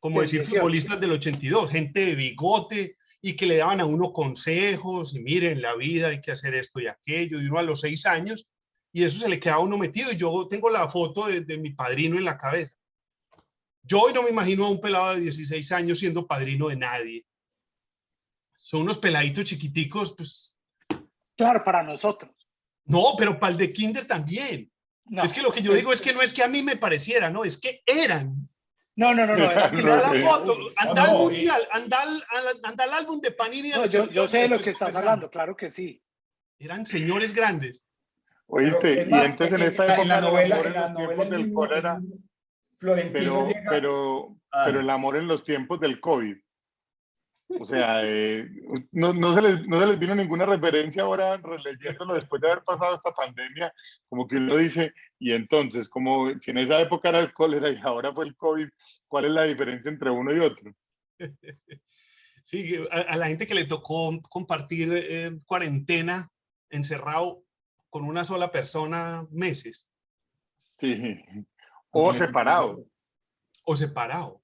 Speaker 3: como
Speaker 4: De
Speaker 3: decir
Speaker 4: 18.
Speaker 3: futbolistas del 82, gente de bigote y que le daban a uno consejos y miren, la vida hay que hacer esto y aquello, y uno a los 6 años, y eso se le queda a uno metido, y yo tengo la foto de mi padrino en la cabeza. Yo hoy no me imagino a un pelado de 16 años siendo padrino de nadie. Son unos peladitos chiquiticos, pues.
Speaker 4: Claro, para nosotros.
Speaker 3: No, pero para el de kinder también.
Speaker 4: No,
Speaker 3: Es que lo que yo digo es que no es que a mí me pareciera, no, es que eran.
Speaker 4: no, eran
Speaker 3: Mira la foto,
Speaker 4: uy.
Speaker 3: anda al mundial, anda al álbum de Panini del
Speaker 4: No, yo
Speaker 3: 82 y
Speaker 4: sé de lo
Speaker 3: después
Speaker 4: que estás
Speaker 3: conversamos.
Speaker 4: hablando, claro que sí.
Speaker 3: Eran señores grandes.
Speaker 2: pero
Speaker 1: Oíste,
Speaker 2: es
Speaker 1: y
Speaker 2: más,
Speaker 1: entonces en esta época del amor
Speaker 2: en
Speaker 1: en
Speaker 2: la
Speaker 1: los
Speaker 2: novela
Speaker 1: tiempos del cólera,
Speaker 2: el mismo Florentino llega
Speaker 1: pero
Speaker 2: a
Speaker 1: el amor en los tiempos del COVID. O sea, no se les vino ninguna referencia ahora releyéndolo después de haber pasado esta pandemia, como que uno dice, y entonces, como si en esa época era el cólera y ahora fue el COVID, ¿cuál es la diferencia entre uno y otro?
Speaker 3: Sí, a la gente que le tocó compartir cuarentena, encerrado con una sola persona meses.
Speaker 1: Sí,
Speaker 2: Así
Speaker 1: o
Speaker 2: me pasó.
Speaker 1: separado,
Speaker 3: O separado.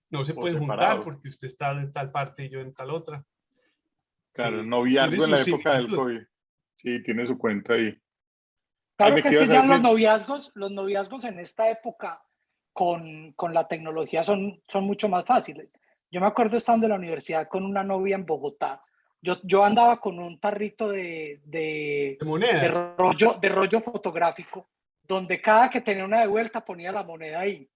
Speaker 3: No se
Speaker 1: o
Speaker 3: pueden juntar
Speaker 1: separado.
Speaker 3: porque usted está en tal parte y yo en tal otra.
Speaker 1: Claro,
Speaker 3: Sí, tiene
Speaker 1: noviazgo en
Speaker 3: su
Speaker 1: la época del
Speaker 3: similitud.
Speaker 1: COVID. Sí, tiene su cuenta ahí. Ay,
Speaker 4: Claro
Speaker 1: ¿me
Speaker 4: que
Speaker 1: qué
Speaker 4: es que
Speaker 1: ibas a
Speaker 4: ya
Speaker 1: decir?
Speaker 4: los noviazgos en esta época con la tecnología son mucho más fáciles. Yo me acuerdo estando en la universidad con una novia en Bogotá. Yo andaba con un tarrito
Speaker 3: De monedas,
Speaker 4: de rollo fotográfico, donde cada que tenía una de vuelta ponía la moneda ahí.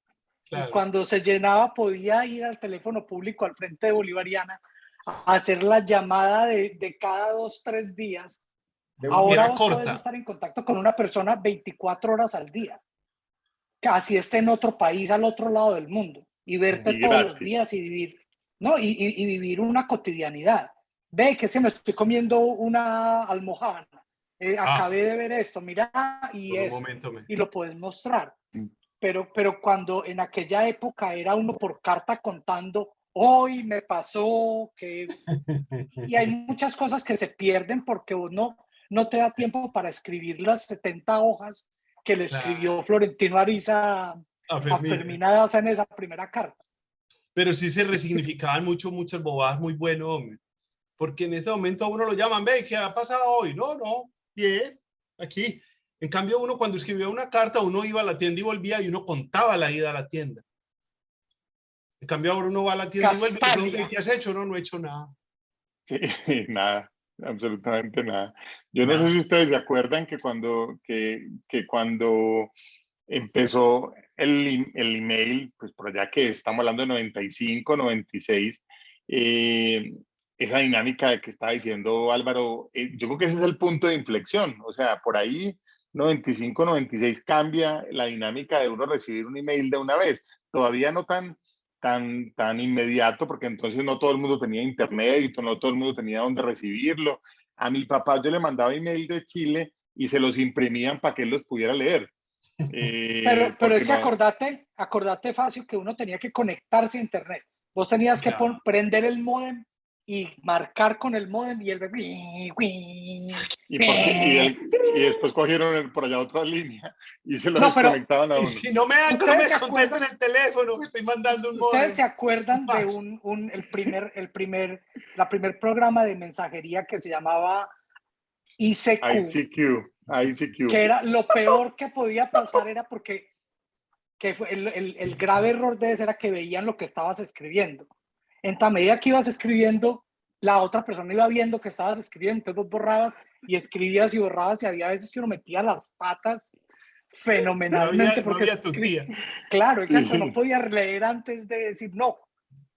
Speaker 4: Y
Speaker 3: claro.
Speaker 4: cuando se llenaba podía ir al teléfono público al frente de Bolivariana a hacer la llamada de cada 2, 3 días.
Speaker 2: De
Speaker 3: Y
Speaker 2: una.
Speaker 4: Ahora
Speaker 3: era
Speaker 4: vos podés
Speaker 3: corta.
Speaker 4: estar en contacto con una persona 24 horas al día, casi esté en otro país al otro lado del mundo, y verte
Speaker 1: Y
Speaker 4: todos los
Speaker 1: gratis.
Speaker 4: días y vivir, ¿no? Y vivir una cotidianidad. Ve que se me estoy comiendo una almohada,
Speaker 3: Ah,
Speaker 4: acabé de ver esto, mira, y
Speaker 3: por un
Speaker 4: esto,
Speaker 3: momento me.
Speaker 4: y lo puedes mostrar. Pero cuando en aquella época era uno por carta contando, hoy me pasó que... Y hay muchas cosas que se pierden porque uno no te da tiempo para escribir las 70 hojas que le escribió
Speaker 3: Claro,
Speaker 4: Florentino Ariza
Speaker 3: a
Speaker 4: a
Speaker 3: Fermín.
Speaker 4: Fermina Daza en esa primera carta.
Speaker 3: Pero sí se resignificaban mucho, muchas bobadas, muy bueno, hombre. Porque en este momento a uno lo llaman, ve, ¿qué ha pasado hoy? No, no, bien, aquí. En cambio, uno cuando escribía una carta, uno iba a la tienda y volvía y uno contaba la ida a la tienda. En cambio, ahora uno va a la tienda y vuelve y le pregunta,
Speaker 4: Castalia.
Speaker 3: ¿qué has hecho? No, no he hecho nada.
Speaker 1: Sí, nada, absolutamente nada. Yo no sé si
Speaker 3: Nada.
Speaker 1: ustedes se acuerdan que cuando empezó el email, pues por allá que estamos hablando de 95, 96, eh, esa dinámica de que estaba diciendo Álvaro, yo creo que ese es el punto de inflexión. O sea, por ahí 95, 96 cambia la dinámica de uno recibir un email de una vez. Todavía no tan inmediato, porque entonces no todo el mundo tenía internet y no todo el mundo tenía dónde recibirlo. A mi papá yo le mandaba email de Chile y se los imprimían para que él los pudiera leer.
Speaker 4: Pero
Speaker 1: Porque
Speaker 4: es que
Speaker 1: no,
Speaker 4: acordate, Facio, que uno tenía que conectarse a internet. Vos tenías que
Speaker 3: Ya.
Speaker 4: prender el módem y marcar con el módem y el...
Speaker 1: y después cogieron por allá otra línea y se lo
Speaker 4: No, pero
Speaker 1: desconectaban a
Speaker 3: Y
Speaker 1: uno.
Speaker 3: si no me dan, no
Speaker 4: ustedes
Speaker 3: me
Speaker 4: se
Speaker 3: contesten
Speaker 4: acuerdan,
Speaker 3: el teléfono, que estoy mandando un
Speaker 4: ustedes se
Speaker 3: modem, un
Speaker 4: acuerdan de
Speaker 3: fax.
Speaker 4: la primer programa de mensajería que se llamaba ICQ,
Speaker 1: ICQ, ICQ.
Speaker 4: que era lo peor que podía pasar, era porque fue el grave error de eso era que veían lo que estabas escribiendo. En la medida que ibas escribiendo, la otra persona iba viendo que estabas escribiendo, entonces vos borrabas y escribías y borrabas, y había veces que uno metía las patas fenomenalmente
Speaker 3: No
Speaker 4: porque
Speaker 3: había tu tía.
Speaker 4: claro, exacto, no
Speaker 1: Sí,
Speaker 4: podía leer antes de decir no,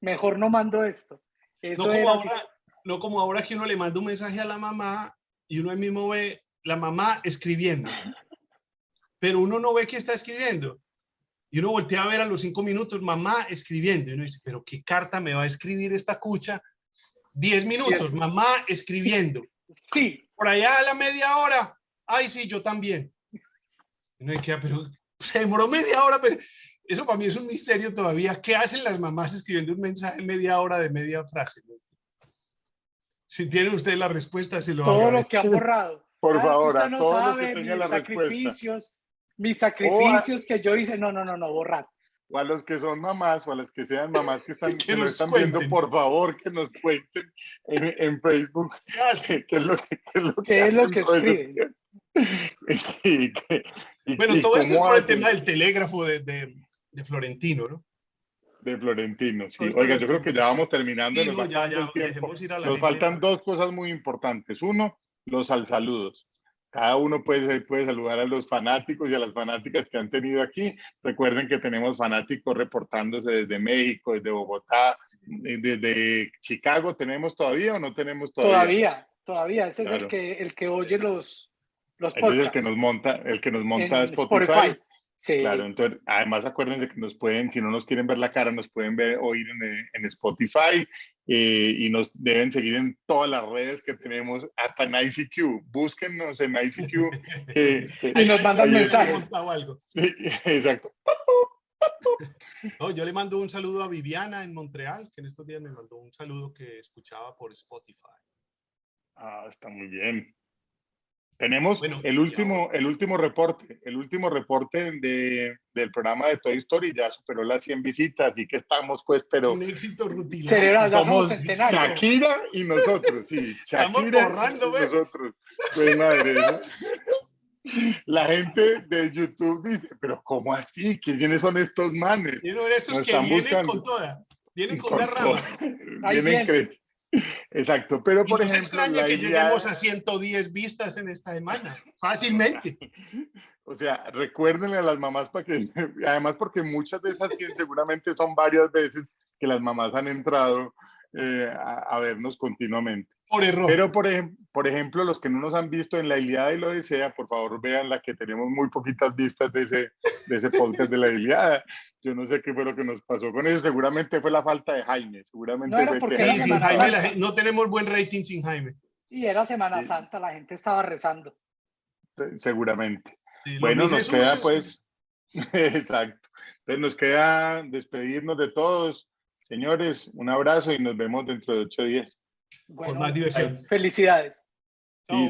Speaker 4: mejor no mando esto.
Speaker 3: No
Speaker 4: Eso
Speaker 3: como
Speaker 4: era así.
Speaker 3: ahora, no como ahora que uno le manda un mensaje a la mamá y uno ahí mismo ve la mamá escribiendo, pero uno no ve que está escribiendo. Y uno voltea a ver a los 5 minutos, mamá escribiendo. Y uno dice, pero ¿qué carta me va a escribir esta cucha? 10 minutos, mamá escribiendo.
Speaker 4: Sí,
Speaker 3: Por allá a la media hora, ay, sí, yo también. Y uno queda, pero se demoró media hora, pero eso para mí es un misterio todavía. ¿Qué hacen las mamás escribiendo un mensaje media hora de media frase? Si tienen ustedes la respuesta, se lo
Speaker 4: todo lo que
Speaker 3: agradezco.
Speaker 4: han borrado.
Speaker 1: por
Speaker 4: Ah, es que
Speaker 1: favor,
Speaker 4: usted
Speaker 1: a
Speaker 4: no
Speaker 1: todos los que
Speaker 4: sabe
Speaker 1: tengan la respuesta.
Speaker 4: mis
Speaker 1: O a,
Speaker 4: sacrificios que yo hice. No, no, no, no, borrar.
Speaker 1: o a los que son mamás o a las que sean mamás
Speaker 3: Que
Speaker 1: que lo
Speaker 3: nos
Speaker 1: están viendo,
Speaker 3: cuenten.
Speaker 1: por favor, que nos cuenten en Facebook qué es lo que
Speaker 4: ¿Qué es lo
Speaker 1: hacen
Speaker 4: que
Speaker 1: todo ese
Speaker 4: escriben?
Speaker 1: tiempo. Y,
Speaker 3: Bueno,
Speaker 1: y
Speaker 3: todo esto es
Speaker 1: cómo
Speaker 3: por el tema
Speaker 1: hacen
Speaker 3: del telégrafo de Florentino, ¿no?
Speaker 1: de Florentino.
Speaker 3: Todo
Speaker 1: Sí,
Speaker 3: esto
Speaker 1: oiga,
Speaker 3: lo
Speaker 1: yo creo que ya vamos
Speaker 3: significa.
Speaker 1: terminando,
Speaker 3: Sí,
Speaker 1: nos
Speaker 3: no,
Speaker 1: va
Speaker 3: ya,
Speaker 1: acabando
Speaker 3: ya,
Speaker 1: el tiempo.
Speaker 3: dejemos ir a la
Speaker 1: Nos
Speaker 3: gente.
Speaker 1: faltan dos cosas muy importantes. Uno, los saludos. Cada uno puede saludar a los fanáticos y a las fanáticas que han tenido aquí. Recuerden que tenemos fanáticos reportándose desde México, desde Bogotá, desde Chicago. ¿Tenemos todavía o no tenemos todavía?
Speaker 4: Todavía. Ese es
Speaker 1: Claro.
Speaker 4: el que oye los
Speaker 1: Ese es
Speaker 4: podcasts
Speaker 1: el que nos monta
Speaker 4: en
Speaker 1: Spotify.
Speaker 4: Spotify. Sí,
Speaker 1: Claro, entonces, además acuérdense que nos pueden, si no nos quieren ver la cara, nos pueden ver, oír en Spotify y nos deben seguir en todas las redes que tenemos, hasta en ICQ. Búsquennos en ICQ.
Speaker 4: y nos mandan
Speaker 1: ahí
Speaker 3: Ahí he
Speaker 4: mensajes.
Speaker 3: montado algo.
Speaker 1: sí, exacto.
Speaker 3: No, yo le mando un saludo a Viviana en Montreal, que en estos días me mandó un saludo que escuchaba por Spotify.
Speaker 1: Ah, está muy bien. Tenemos
Speaker 3: Bueno,
Speaker 1: el último reporte del programa de Toy Story, ya superó las 100 visitas, así que estamos pues, pero
Speaker 3: un éxito rutinario.
Speaker 4: Celebra, ya somos
Speaker 1: somos
Speaker 4: centenarios.
Speaker 1: Shakira y nosotros, sí,
Speaker 3: Estamos
Speaker 1: Shakira
Speaker 3: borrando,
Speaker 1: y
Speaker 3: ¿ves?
Speaker 1: nosotros. Pues madre, ¿no? La gente de YouTube dice, pero ¿cómo así? ¿Quiénes son estos manes?
Speaker 3: Y uno de estos
Speaker 1: Nos
Speaker 3: que
Speaker 1: están
Speaker 3: vienen con
Speaker 1: buscando
Speaker 3: toda, vienen con una
Speaker 1: con todo.
Speaker 3: rama.
Speaker 4: Ahí
Speaker 1: Vienen
Speaker 4: viene.
Speaker 1: Exacto, pero
Speaker 3: Y
Speaker 1: por
Speaker 3: no se
Speaker 1: ejemplo,
Speaker 3: extrañe
Speaker 1: la
Speaker 3: que lleguemos
Speaker 1: idea,
Speaker 3: a 110 vistas en esta semana, fácilmente.
Speaker 1: o sea, recuérdenle a las mamás para que, además porque muchas de esas 100 seguramente son varias veces que las mamás han entrado a vernos continuamente.
Speaker 3: Por error.
Speaker 1: Pero, por ejemplo, los que no nos han visto en La Ilíada y la Odisea, por favor vean la que tenemos muy poquitas vistas de ese podcast de La Ilíada. Yo no sé qué fue lo que nos pasó con eso. Seguramente fue la falta de Jaime.
Speaker 4: No
Speaker 1: Seguramente
Speaker 4: era
Speaker 1: fue que
Speaker 4: porque
Speaker 3: Sí,
Speaker 4: era
Speaker 1: Jaime
Speaker 3: sin
Speaker 4: Semana
Speaker 3: Jaime
Speaker 4: Santa.
Speaker 3: no tenemos buen rating sin Jaime.
Speaker 4: Y era Semana
Speaker 1: sí,
Speaker 4: Santa, la gente estaba rezando.
Speaker 1: seguramente.
Speaker 3: Sí, los
Speaker 1: Bueno,
Speaker 3: mil
Speaker 1: nos queda
Speaker 3: Jesuses.
Speaker 1: pues, exacto. Entonces nos queda despedirnos de todos. Señores, un abrazo y nos vemos dentro de 8 días.
Speaker 3: Con
Speaker 4: Bueno,
Speaker 3: más diversión.
Speaker 4: felicidades.
Speaker 3: Chao.